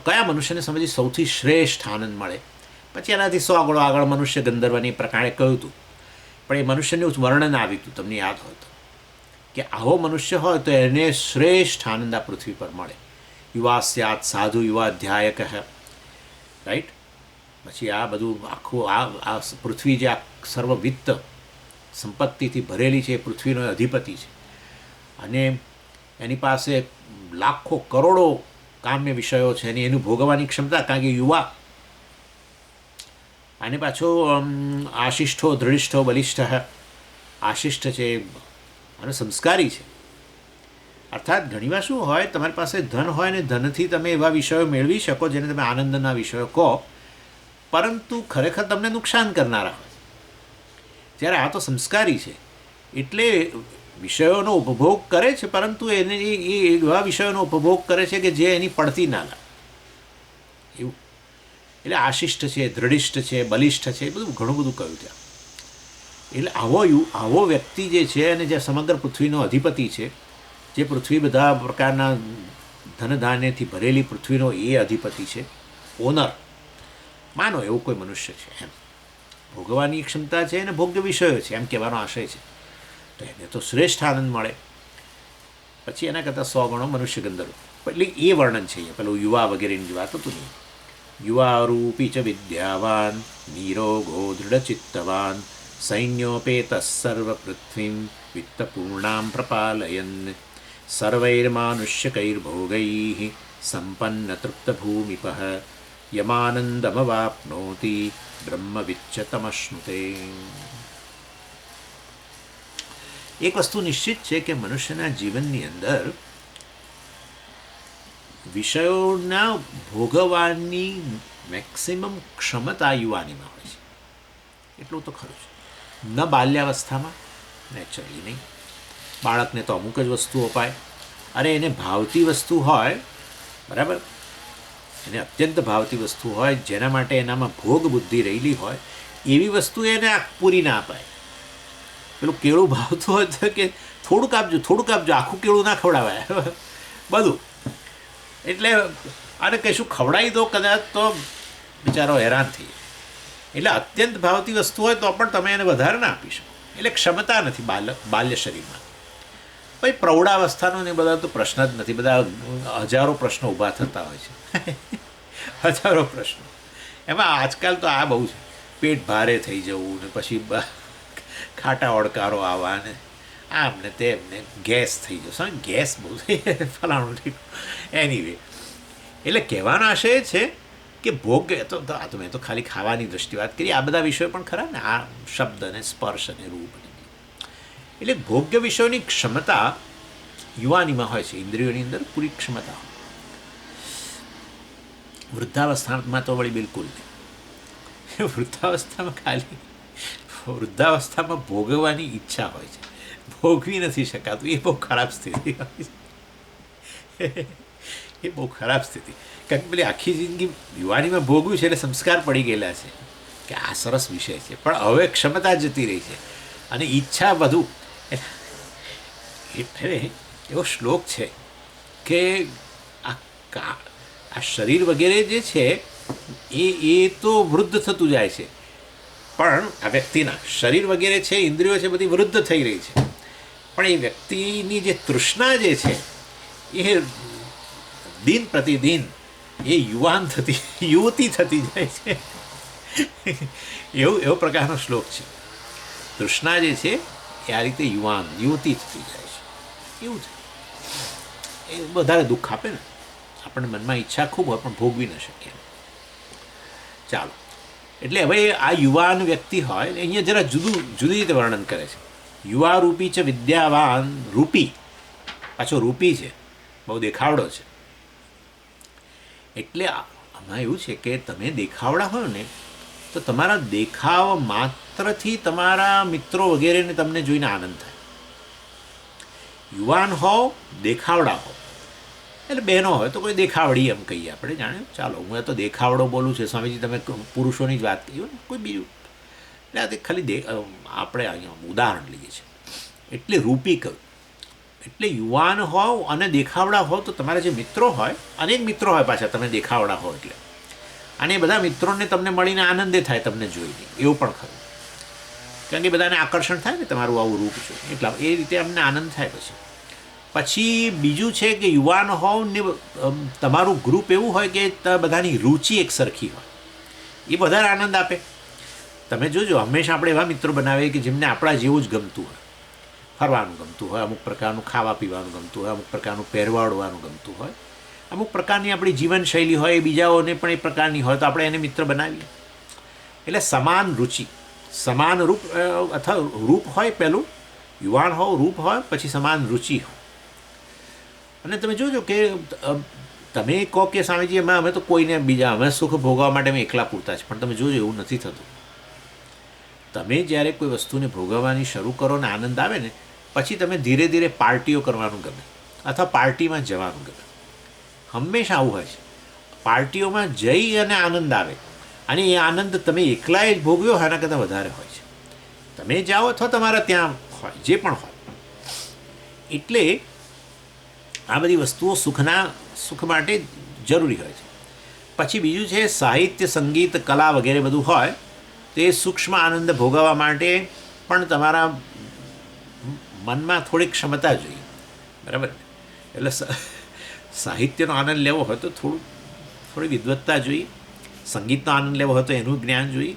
કયા મનુષ્યને સમજી સૌથી શ્રેષ્ઠ આનંદ મળે. પછી એનાથી 100 ગણો આગળ મનુષ્ય ગંધર્વની પ્રકારે કહ્યું હતું, પણ એ મનુષ્યનું વર્ણન આવ્યું હતું, તમને યાદ હોય તો, કે આવો મનુષ્ય હોય તો એને શ્રેષ્ઠ આનંદ આ પૃથ્વી પર મળે. યુવા સ્યાત સાધુ યુવા અધ્યાયક હે, રાઈટ? પછી આ બધું આખું આ પૃથ્વી જે આ સર્વવિત્ત સંપત્તિથી ભરેલી છે, એ પૃથ્વીનો અધિપતિ છે, અને એની પાસે લાખો કરોડો કામ્ય વિષયો છે, અને એનું ભોગવવાની ક્ષમતા, કારણ કે યુવા આને પાછો આશિષ્ઠો દૃઢિષ્ઠો બલિષ્ઠ, આશિષ્ઠ છે અને સંસ્કારી છે. અર્થાત ઘણીવાર શું હોય, તમારી પાસે ધન હોય ને ધનથી તમે એવા વિષયો મેળવી શકો જેને તમે આનંદના વિષયો કહો, પરંતુ ખરેખર તમને નુકસાન કરનારા હોય. જ્યારે આ તો સંસ્કારી છે એટલે વિષયોનો ઉપભોગ કરે છે, પરંતુ એને એ એવા વિષયોનો ઉપભોગ કરે છે કે જે એની પડતી ના લાગે એવું. એટલે આશિષ્ઠ છે, દૃઢિષ્ઠ છે, બલિષ્ઠ છે, એ બધું ઘણું બધું કહ્યું ત્યાં. એટલે આવો વ્યક્તિ જે છે અને જે સમગ્ર પૃથ્વીનો અધિપતિ છે, જે પૃથ્વી બધા પ્રકારના ધનધાન્યથી ભરેલી પૃથ્વીનો એ અધિપતિ છે, ઓનર માનો એવો કોઈ મનુષ્ય છે, એમ ભોગવાની ક્ષમતા છે અને ભોગ્ય વિષયો છે એમ કહેવાનો આશય છે. તો એને તો શ્રેષ્ઠ આનંદ મળે. પછી એના કરતાં 100 ગણો મનુષ્ય ગંધર્વ. એટલે એ વર્ણન છે અહીંયા પેલું યુવા વગેરેની જે વાત હતું નહીં. યુવારૂપી ચ વિદ્યાવાન નિરોગો દૃઢચિત્તવાન સૈન્યોપેત સર્વ પૃથ્વીમ વિત્તપૂર્ણામ પ્રપાલયન સર્વૈર્માનુષ્યકૈર્ભોગૈઃ સંપન્ન તૃપ્તભૂમિપઃ યમાનંદમવાપ્નોતિ બ્રહ્મવિચ્ચ તમશ્નુતે. એક વસ્તુ નિશ્ચિત છે કે મનુષ્યના જીવનની અંદર વિષયોના ભોગવાની મેક્સિમમ ક્ષમતા યુવાનીમાં હોય છે. એટલું તો ખરું છે. ન બાલ્યાવસ્થામાં, નેચરલી નહીં. બાળકને તો અમુક જ વસ્તુ અપાય. અરે એને ભાવતી વસ્તુ હોય, બરાબર, એને અત્યંત ભાવતી વસ્તુ હોય જેના માટે એનામાં ભોગ બુદ્ધિ રહેલી હોય, એવી વસ્તુ એને પૂરી ના અપાય. પેલું કેળું ભાવતું હોય તો કે થોડુંક આપજો, આખું કેળું ના ખવડાવાય બધું. એટલે આને કશું ખવડાવી દો કદાચ તો બિચારો હેરાન થઈ જાય. એટલે અત્યંત ભાવતી વસ્તુ હોય તો પણ તમે એને વધારે ના આપી શકો. એટલે ક્ષમતા નથી બાલ્ય શરીરમાં. ભાઈ પ્રૌઢાવસ્થાનો ને બધા તો પ્રશ્ન જ નથી. બધા હજારો પ્રશ્નો ઊભા થતા હોય છે હજારો પ્રશ્નો. એમાં આજકાલ તો આ બહુ છે, પેટ ભારે થઈ જવું ને પછી ખાટા ઓડકારો આવવા ને આમ ને તેમને ગેસ થઈ જશે. ગેસ બહુ થઈ ફલાણું ઠીક. એનીવે, એટલે કહેવાનો આશય છે કે ભોગ તો મેં તો ખાલી ખાવાની દૃષ્ટિ વાત કરી. આ બધા વિષયો પણ ખરા ને, આ શબ્દ અને સ્પર્શ અને રૂપ. એટલે ભોગ્ય વિષયોની ક્ષમતા યુવાનીમાં હોય છે, ઇન્દ્રિયોની અંદર પૂરી ક્ષમતા હોય. વૃદ્ધાવસ્થામાં તો વળી બિલકુલ નહીં. વૃદ્ધાવસ્થામાં ભોગવવાની ઈચ્છા હોય છે, ભોગવી નથી શકાતું. એ બહુ ખરાબ સ્થિતિ હોય છે. એ બહુ ખરાબ સ્થિતિ. કારણ કે પેલી આખી જિંદગી યુવાનીમાં ભોગવ્યું છે એટલે સંસ્કાર પડી ગયેલા છે કે આ સરસ વિષય છે, પણ હવે ક્ષમતા જતી રહી છે અને ઈચ્છા બધું. એટલે એવો શ્લોક છે કે આ શરીર વગેરે જે છે એ તો વૃદ્ધ થતું જાય છે, પણ આ વ્યક્તિના શરીર વગેરે છે, ઇન્દ્રિયો છે, બધી વૃદ્ધ થઈ રહી છે, પણ એ વ્યક્તિની જે તૃષ્ણા જે છે એ દિન પ્રતિદિન એ યુવતી થતી જાય છે. એવો પ્રકારનો શ્લોક છે. તૃષ્ણા જે છે એ આ રીતે યુવતી થતી જાય છે. એવું છે. એ વધારે દુઃખ આપે ને. આપણને મનમાં ઈચ્છા ખૂબ હોય પણ ભોગવી ન શકીએ. ચાલો, એટલે હવે આ યુવાન વ્યક્તિ હોય અહીંયા જરા જુદી રીતે વર્ણન કરે છે. યુવા રૂપી છે વિદ્યાવાન. રૂપી પાછો રૂપી છે, બહુ દેખાવડો છે. એટલે આમાં એવું છે કે તમે દેખાવડા હોય ને તો તમારા દેખાવ માત્રથી તમારા મિત્રો વગેરેને તમને જોઈને આનંદ થાય. યુવાન હોવ, દેખાવડા હોવ. એટલે બહેનો હોય તો કોઈ દેખાવડી એમ કહીએ આપણે, જાણે ચાલો હું તો દેખાવડો બોલું છું. સ્વામીજી તમે પુરુષોની જ વાત કરી ને, કોઈ બીજું. એટલે આ ખાલી આપણે અહીંયા ઉદાહરણ લઈએ છીએ. એટલે રૂપી કહ્યું. એટલે યુવાન હોવ અને દેખાવડા હોવ તો તમારા જે મિત્રો હોય, અનેક મિત્રો હોય પાછા તમે દેખાવડા હો એટલે, અને એ બધા મિત્રોને તમને મળીને આનંદે થાય તમને જોઈને, એવું પણ ખરું. કારણ કે બધાને આકર્ષણ થાય ને તમારું આવું રૂપ છે, એટલે એ રીતે અમને આનંદ થાય. પછી બીજું છે કે યુવાન હોવ ને તમારું ગ્રુપ એવું હોય કે બધાની રુચિ એક સરખી હોય, એ વધારે આનંદ આપે. તમે જોજો હંમેશા આપણે એવા મિત્રો બનાવીએ કે જેમને આપણા જેવું જ ગમતું હોય. ફરવાનું ગમતું હોય, અમુક પ્રકારનું ખાવા પીવાનું ગમતું હોય, અમુક પ્રકારનું પહેરવાડવાનું ગમતું હોય, અમુક પ્રકારની આપણી જીવનશૈલી હોય એ બીજાઓને પણ એ પ્રકારની હોય, તો આપણે એને મિત્ર બનાવીએ. એટલે સમાન રુચિ, સમાન રૂપ અથવા રૂપ હોય પહેલું, યુવાન હોવ, રૂપ હોય, પછી સમાન રુચિ હોય. અને તમે જોજો કે તમે કહો કે સ્વામીજી અમે તો કોઈને બીજા, અમે સુખ ભોગવવા માટે અમે એકલા પૂરતા છે, પણ તમે જોજો એવું નથી થતું. તમે જ્યારે કોઈ વસ્તુને ભોગવવાની શરૂ કરો ને આનંદ આવે ને, પછી તમે ધીરે ધીરે પાર્ટીઓ કરવાનું ગમે અથવા પાર્ટીમાં જવાનું ગમે. હંમેશા આવું હોય છે, પાર્ટીઓમાં જઈ અને આનંદ આવે, અને એ આનંદ તમે એકલાએ જ ભોગવ્યો હોય એના કરતાં વધારે હોય છે. તમે જાઓ અથવા તમારા ત્યાં હોય, જે પણ હોય. એટલે આ બધી વસ્તુઓ સુખ માટે જરૂરી હોય છે. પછી બીજું છે સાહિત્ય, સંગીત, કલા વગેરે બધું હોય તો એ સૂક્ષ્મ આનંદ ભોગવવા માટે પણ તમારા મનમાં થોડીક ક્ષમતા જોઈએ, બરાબર. એટલે સાહિત્યનો આનંદ લેવો હોય તો થોડી વિદ્વત્તા જોઈએ, સંગીતનો આનંદ લેવો હોય તો એનું જ્ઞાન જોઈએ,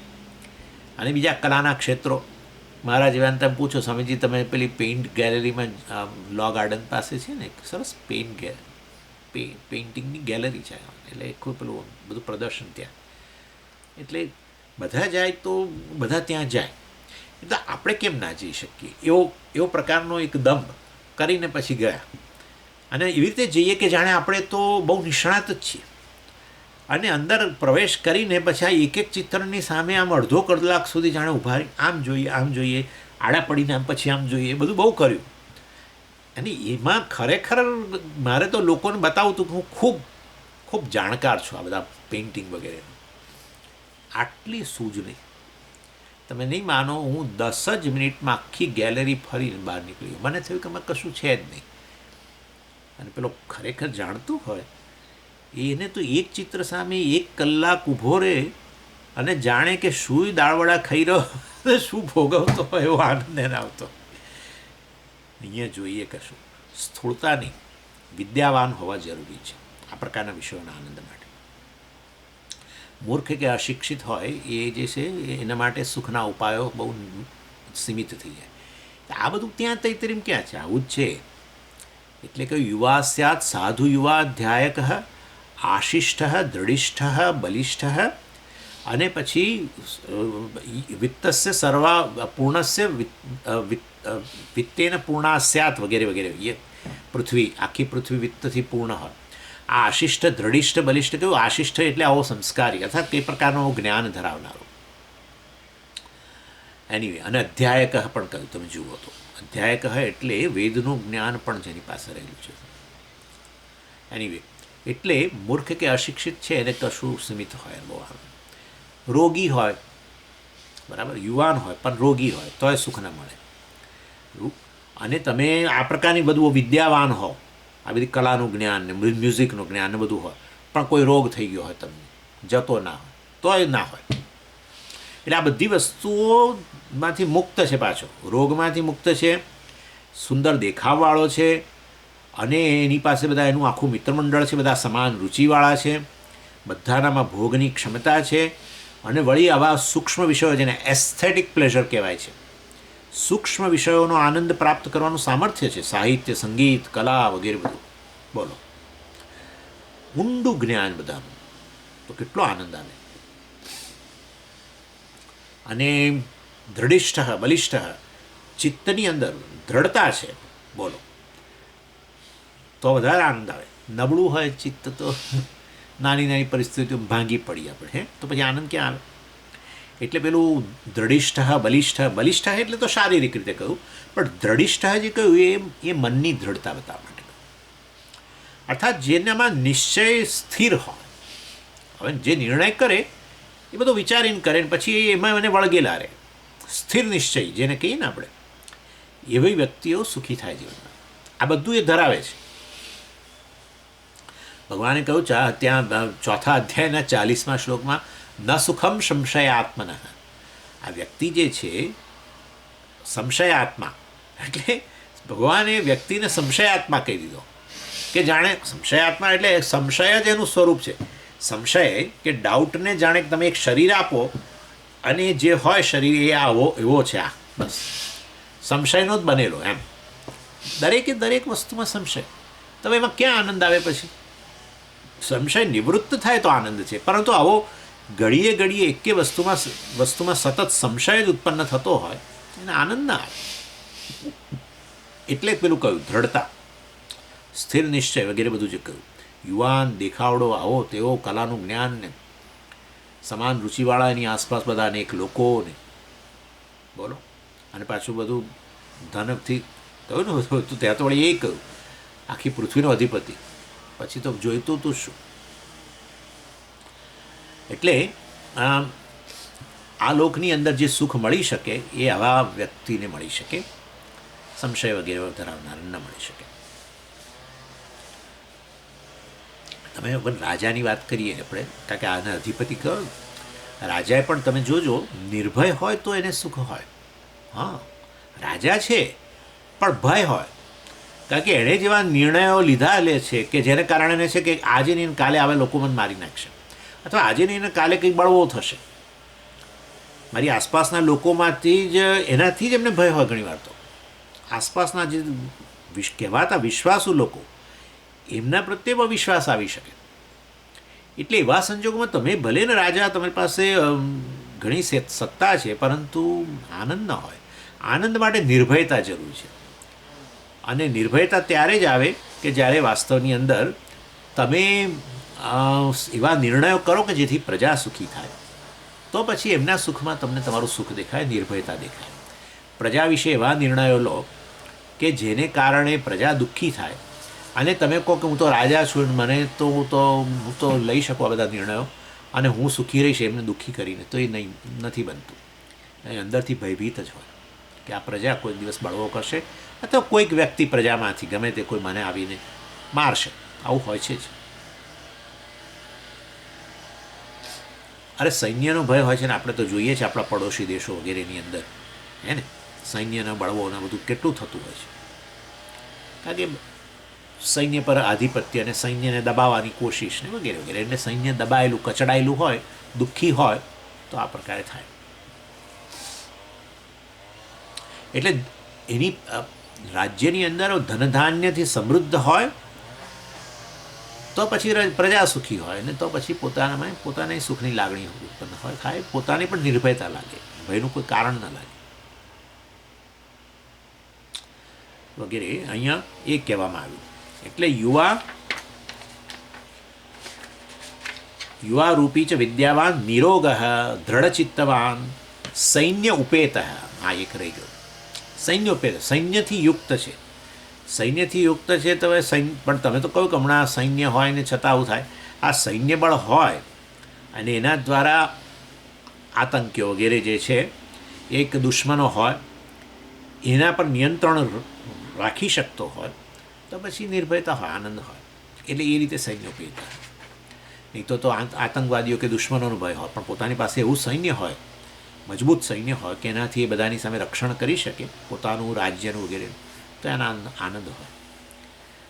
અને બીજા કલાના ક્ષેત્રો. મારા જેવાને તમે પૂછો, સ્વામીજી તમે પેલી પેઇન્ટ ગેલેરીમાં લો ગાર્ડન પાસે છે ને એક સરસ પેઇન્ટિંગની ગેલેરી છે, એટલે કોઈ પેલું બધું પ્રદર્શન ત્યાં, એટલે બધા જાય તો બધા ત્યાં જાય, એટલે આપણે કેમ ના જઈ શકીએ? એવો પ્રકારનો એક દંભ કરીને પછી ગયા, અને એવી રીતે જઈએ કે જાણે આપણે તો બહુ નિષ્ણાત જ છીએ, અને અંદર પ્રવેશ કરીને પછી આ એક એક ચિત્રની સામે આમ અડધો કલાક સુધી જાણે ઊભા રહી આમ જોઈએ, આડા પડીને આમ પછી આમ જોઈએ, એ બધું બહુ કર્યું. અને એમાં ખરેખર મારે તો લોકોને બતાવું હતું કે હું ખૂબ જાણકાર છું આ બધા પેઇન્ટિંગ વગેરે. આટલી સૂઝ નહીં, તમે નહીં માનો, હું 10 જ મિનિટમાં આખી ગેલેરી ફરીને બહાર નીકળી. મને થયું કે આમાં કશું છે જ નહીં. અને પેલો ખરેખર જાણતું હોય એને તો એક ચિત્ર સામે 1 કલાક ઊભો રહે અને જાણે કે શું દાળવડા ખાઈ રહ્યો, શું ભોગવતો હોય એવો આનંદ એને આવતો. અહીંયા જોઈએ કશું સ્થૂળતા નહીં, વિદ્યાવાન હોવા જરૂરી છે આ પ્રકારના વિષયોના આનંદ માટે. મૂર્ખ કે અશિક્ષિત હોય એ જે છે એના માટે સુખના ઉપાયો બહુ સીમિત થઈ જાય. આ બધું ત્યાં તૈતરીમ ક્યાં છે? આવું જ છે. એટલે કે યુવા સ્યાત સાધુ યુવા અધ્યાયક આશિષ્ઠ દૃઢિષ્ઠ બલિષ્ઠ, અને પછી વિત્તસ્ય સર્વા પૂર્ણસ્ય વિત્તેન પૂર્ણા સ્યાત વગેરે વગેરે. પૃથ્વી, આખી પૃથ્વી વિત્તથી પૂર્ણ હોય. આ આશિષ્ઠ, દૃઢિષ્ઠ, બલિષ્ઠ કહ્યું. આશિષ્ઠ એટલે આવો સંસ્કારી અર્થાત કઈ પ્રકારનો જ્ઞાન ધરાવનારો. એનીવે, અને અધ્યાયક પણ કહ્યું. તમે જુઓ તો અધ્યાયક એટલે વેદનું જ્ઞાન પણ જેની પાસે રહેલું છે. એનીવે, એટલે મૂર્ખ કે અશિક્ષિત છે એને કશું સીમિત હોય, બહુ રોગી હોય, બરાબર, યુવાન હોય પણ રોગી હોય તોય સુખ ન મળે. અને તમે આ પ્રકારની બધું વિદ્યાવાન હો, આ બધી કલાનું જ્ઞાન ને મ્યુઝિકનું જ્ઞાન ને બધું હોય, પણ કોઈ રોગ થઈ ગયો હોય, તમને જતો ના હોય તોય ના હોય. એટલે આ બધી વસ્તુઓમાંથી મુક્ત છે, પાછો રોગમાંથી મુક્ત છે, સુંદર દેખાવવાળો છે, અને એની પાસે બધા એનું આખું મિત્રમંડળ છે, બધા સમાન રુચિવાળા છે, બધાનામાં ભોગની ક્ષમતા છે, અને વળી આવા સૂક્ષ્મ વિષયો જેને એસ્થેટિક પ્લેઝર કહેવાય છે, સૂક્ષ્મ વિષયોનો આનંદ પ્રાપ્ત કરવાનું સામર્થ્ય છે, સાહિત્ય, સંગીત, કલા વગેરે બધું. બોલો, ઊંડું જ્ઞાન બધાનું, તો કેટલો આનંદ આવે. અને દૃઢિષ્ઠ બલિષ્ઠ, ચિત્તની અંદર દ્રઢતા છે, બોલો, તો વધારે આનંદ આવે. નબળું હોય ચિત્ત તો નાની નાની પરિસ્થિતિઓ ભાંગી પડી આપણે, તો પછી આનંદ ક્યાં આવે? એટલે પેલું દૃઢિષ્ઠ બલિષ્ઠ એટલે તો શારીરિક રીતે કહ્યું, પણ દ્રઢિષ્ઠ જે કહ્યું એ મનની દ્રઢતા બતાવવા માટે કહ્યું. અર્થાત જેનામાં નિશ્ચય સ્થિર હોય. હવે જે નિર્ણય કરે એ બધો વિચારીને કરે ને પછી એમાં મને વળગેલા રહે, સ્થિર નિશ્ચય જેને કહીએ ને આપણે, એવી વ્યક્તિઓ સુખી થાય જીવનમાં. આ બધું એ ધરાવે છે. ભગવાને કહ્યું ત્યાં 4થા અધ્યાયના 40મા શ્લોકમાં, ન સુખમ સંશયાત્મન. આ વ્યક્તિ જે છે સંશયાત્મા, એટલે ભગવાને વ્યક્તિને સંશયાત્મા કહી દીધો, કે જાણે સંશયાત્મા એટલે સંશય જ એનું સ્વરૂપ છે. સંશય કે ડાઉટને જાણે કે તમે એક શરીર આપો અને જે હોય શરીર એ આવો એવો છે, આ બસ સંશયનો જ બનેલો એમ. દરેકે દરેક વસ્તુમાં સંશય. તમે એમાં ક્યાં આનંદ આવે? પછી સંશય નિવૃત્ત થાય તો આનંદ છે, પરંતુ આવો ઘડીએ ઘડીએ એકે વસ્તુમાં સતત સંશય જ ઉત્પન્ન થતો હોય એને આનંદ ના આવે. એટલે પેલું કહ્યું દ્રઢતા, સ્થિર નિશ્ચય વગેરે બધું જે કહ્યું. યુવાન, દેખાવડો, આવો તેવો, કલાનું જ્ઞાન ને સમાન રુચિવાળા એની આસપાસ બધા અનેક લોકોને બોલો, અને પાછું બધું ધનથી કહ્યું ને બધું, તો ત્યાં તો વળી એ કહ્યું આખી પૃથ્વીનો અધિપતિ, પછી તો જોઈતું તું શું. એટલે આ લોકની અંદર જે સુખ મળી શકે એ આવા વ્યક્તિને મળી શકે, સંશય વગેરે ધરાવનાર ન મળી શકે. તમે રાજાની વાત કરીએ આપણે, કારણ કે આને અધિપતિ કહો, રાજાએ પણ તમે જોજો નિર્ભય હોય તો એને સુખ હોય. હા, રાજા છે પણ ભય હોય, કારણ કે એણે જેવા નિર્ણયો લીધા લે છે કે જેને કારણે છે કે આજે નહીં કાલે આવે લોકો મને મારી નાખશે, અથવા આજે નહીં કાલે કંઈક બળવો થશે. મારી આસપાસના લોકોમાંથી જ એનાથી જ એમને ભય હોય. ઘણીવાર તો આસપાસના જે કહેવાતા વિશ્વાસુ લોકો એમના પ્રત્યે અવિશ્વાસ આવી શકે. એટલે એવા સંજોગોમાં તમે ભલે ને રાજા, તમારી પાસે ઘણી સત્તા છે, પરંતુ આનંદ ન હોય. આનંદ માટે નિર્ભયતા જરૂર છે, અને નિર્ભયતા ત્યારે જ આવે કે જ્યારે વાસ્તવની અંદર તમે એવા નિર્ણયો કરો કે જેથી પ્રજા સુખી થાય. તો પછી એમના સુખમાં તમને તમારું સુખ દેખાય, નિર્ભયતા દેખાય. પ્રજા વિશે એવા નિર્ણયો લો કે જેને કારણે પ્રજા દુઃખી થાય, અને તમે કહો કે હું તો રાજા છું, મને તો હું તો લઈ શકું આ બધા નિર્ણયો અને હું સુખી રહીશ એમને દુઃખી કરીને, તો એ નથી બનતું. એ અંદરથી ભયભીત જ હોય કે આ પ્રજા કોઈ દિવસ બળવો કરશે, અથવા કોઈક વ્યક્તિ પ્રજામાંથી ગમે તે કોઈ મને આવીને મારશે. આવું હોય છે જ. અરે સૈન્યનો ભય હોય છે ને, આપણે તો જોઈએ છીએ આપણા પડોશી દેશો વગેરેની અંદર, હે ને, સૈન્યના બળવોને બધું કેટલું થતું હોય છે. કારણ કે સૈન્ય પર આધિપત્ય અને સૈન્યને દબાવવાની કોશિશ ને વગેરે વગેરે. એટલે સૈન્ય દબાયેલું, કચડાયેલું હોય, દુઃખી હોય, તો આ પ્રકારે થાય. એટલે એની રાજ્યની અંદર ધનધાન્યથી સમૃદ્ધ હોય તો પછી પ્રજા સુખી હોય, ને તો પછી પોતાને સુખની લાગણી ઉત્પન્ન હોય થાય, પોતાને પણ નિર્ભયતા લાગે, ભયનું કોઈ કારણ ન લાગે વગેરે. અહીંયા એ કહેવામાં આવ્યું. એટલે યુવા રૂપી ચ વિદ્યાવાન, નિરોગ, દ્રઢચિત્તવાન, સૈન્ય ઉપેત. આ એક રહી ગયો, સૈન્ય ઉપેત, સૈન્યથી યુક્ત છે. સૈન્યથી યુક્ત છે તો પણ તમે તો કહ્યું કે હમણાં સૈન્ય હોય ને છતાં આવું થાય. આ સૈન્ય બળ હોય અને એના દ્વારા આતંકીઓ વગેરે જે છે, એક દુશ્મનો હોય, એના પર નિયંત્રણ રાખી શકતો હોય, તો પછી નિર્ભયતા હોય, આનંદ હોય. એટલે એ રીતે સૈન્ય ઉપેત. નહીં તો આતંકવાદીઓ કે દુશ્મનોનો ભય હોય, પણ પોતાની પાસે એવું સૈન્ય હોય, મજબૂત સૈન્ય હોય કે એનાથી એ બધાની સામે રક્ષણ કરી શકે પોતાનું રાજ્યનું વગેરે, તો એના આનંદ હોય.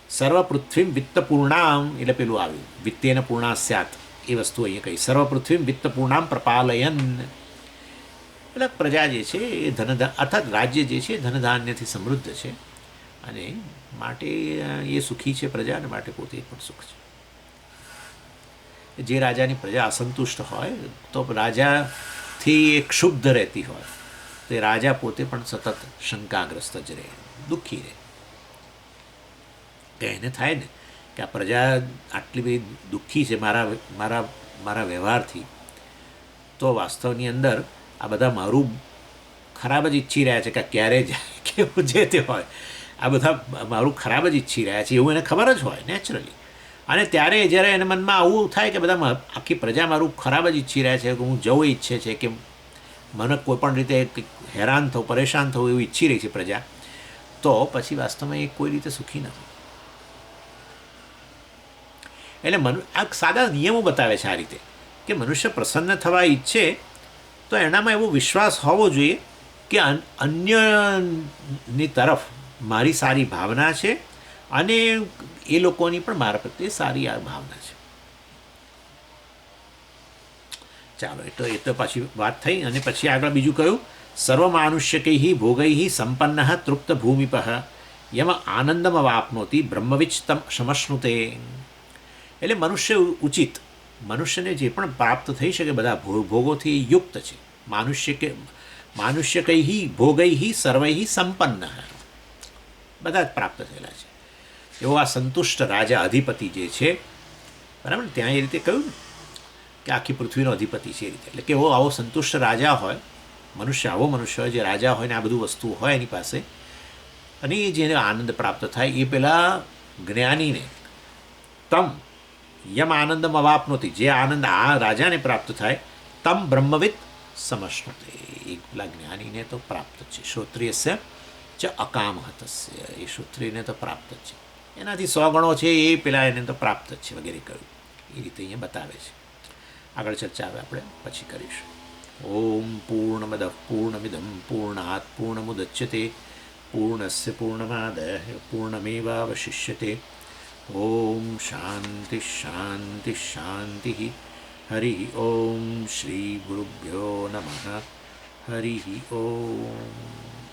સર્વ પૃથ્વીમ વિત્તપૂર્ણામ, એટલે પેલું આવ્યું વિત્તેન પૂર્ણા સ્યાત, એ વસ્તુ અહીંયા કહી. સર્વ પૃથ્વીમ વિત્તપૂર્ણામ પ્રપાલયન, એટલે પ્રજા જે છે એ અર્થાત રાજ્ય જે છે ધનધાન્યથી સમૃદ્ધ છે, અને માટે એ સુખી છે પ્રજા, અને માટે પોતે પણ સુખ છે. જે રાજાની પ્રજા અસંતુષ્ટ હોય તો રાજાથી એ ક્ષુબ્ધ રહેતી હોય, તો એ રાજા પોતે પણ સતત શંકાગ્રસ્ત જ રહે, દુઃખી રહે. કે એને થાય ને કે આ પ્રજા આટલી બધી દુઃખી છે મારા વ્યવહારથી, તો વાસ્તવની અંદર આ બધા મારું ખરાબ જ ઈચ્છી રહ્યા છે કે ક્યારે જાય, કેવું જે તે હોય, આ બધા મારું ખરાબ જ ઈચ્છી રહ્યા છે, એવું એને ખબર જ હોય નેચરલી. અને ત્યારે જ્યારે એને મનમાં આવું થાય કે બધા આખી પ્રજા મારું ખરાબ જ ઈચ્છી રહ્યા છે, કે હું જવું ઈચ્છે છે, કે મને કોઈપણ રીતે હેરાન થવું, પરેશાન થવું એવું ઈચ્છી રહી છે પ્રજા, તો પછી વાસ્તવમાં એ કોઈ રીતે સુખી ન હોય. એટલે આ સાદા નિયમો બતાવે છે આ રીતે કે મનુષ્ય પ્રસન્ન થવા ઈચ્છે તો એનામાં એવો વિશ્વાસ હોવો જોઈએ કે અન્યની તરફ મારી સારી ભાવના છે, અને એ લોકોની પણ મારા પ્રત્યે સારી આ ભાવના છે. ચાલો, એ તો પાછી વાત થઈ. અને પછી આગળ બીજું કહ્યું, સર્વમાનુષ્યકૈ ભોગૈ સંપન્ન તૃપ્ત ભૂમિપ યમ આનંદમ વાપનોતિ બ્રહ્મવિચ તમ સમશ્નુતે. એટલે મનુષ્ય ઉચિત મનુષ્યને જે પણ પ્રાપ્ત થઈ શકે બધા ભોગોથી એ યુક્ત છે. માનુષ્ય કઈ ભોગૈ સર્વૈ સંપન્ન, બધા જ પ્રાપ્ત થયેલા છે. એવો આ સંતુષ્ટ રાજા અધિપતિ જે છે, બરાબર, ત્યાં એ રીતે કહ્યું ને કે આખી પૃથ્વીનો અધિપતિ છે એ રીતે. એટલે કે એવો આવો સંતુષ્ટ રાજા હોય, આવો મનુષ્ય હોય જે રાજા હોય ને આ બધું વસ્તુ હોય એની પાસે, અને એ જેને આનંદ પ્રાપ્ત થાય એ પેલા જ્ઞાનીને તમ યમ આનંદમ અવાપનોતી, જે આનંદ આ રાજાને પ્રાપ્ત થાય, તમ બ્રહ્મવિદ સમશ્નુતે, એ પેલા જ્ઞાનીને તો પ્રાપ્ત જ છે. શ્રોત્રિયસ્ય ચ અકામહતસ્ય, એ શ્રોત્રિયને તો પ્રાપ્ત જ છે. એનાથી 100 ગણો છે એ પેલા એને તો પ્રાપ્ત જ છે વગેરે કહ્યું. એ રીતે અહીંયા બતાવે છે. આગળ ચર્ચા હવે આપણે પછી કરીશું. ઓમ પૂર્ણમદ પૂર્ણમિદમ પૂર્ણાત પૂર્ણમુદચ્યતે પૂર્ણસ્ય પૂર્ણમાદાય પૂર્ણમેવાવશિષ્યતે. ઓમ શાંતિ શાંતિ શાંતિ. હરિ ઓમ શ્રી ગુરુભ્યો નમઃ. હરિ ઓમ.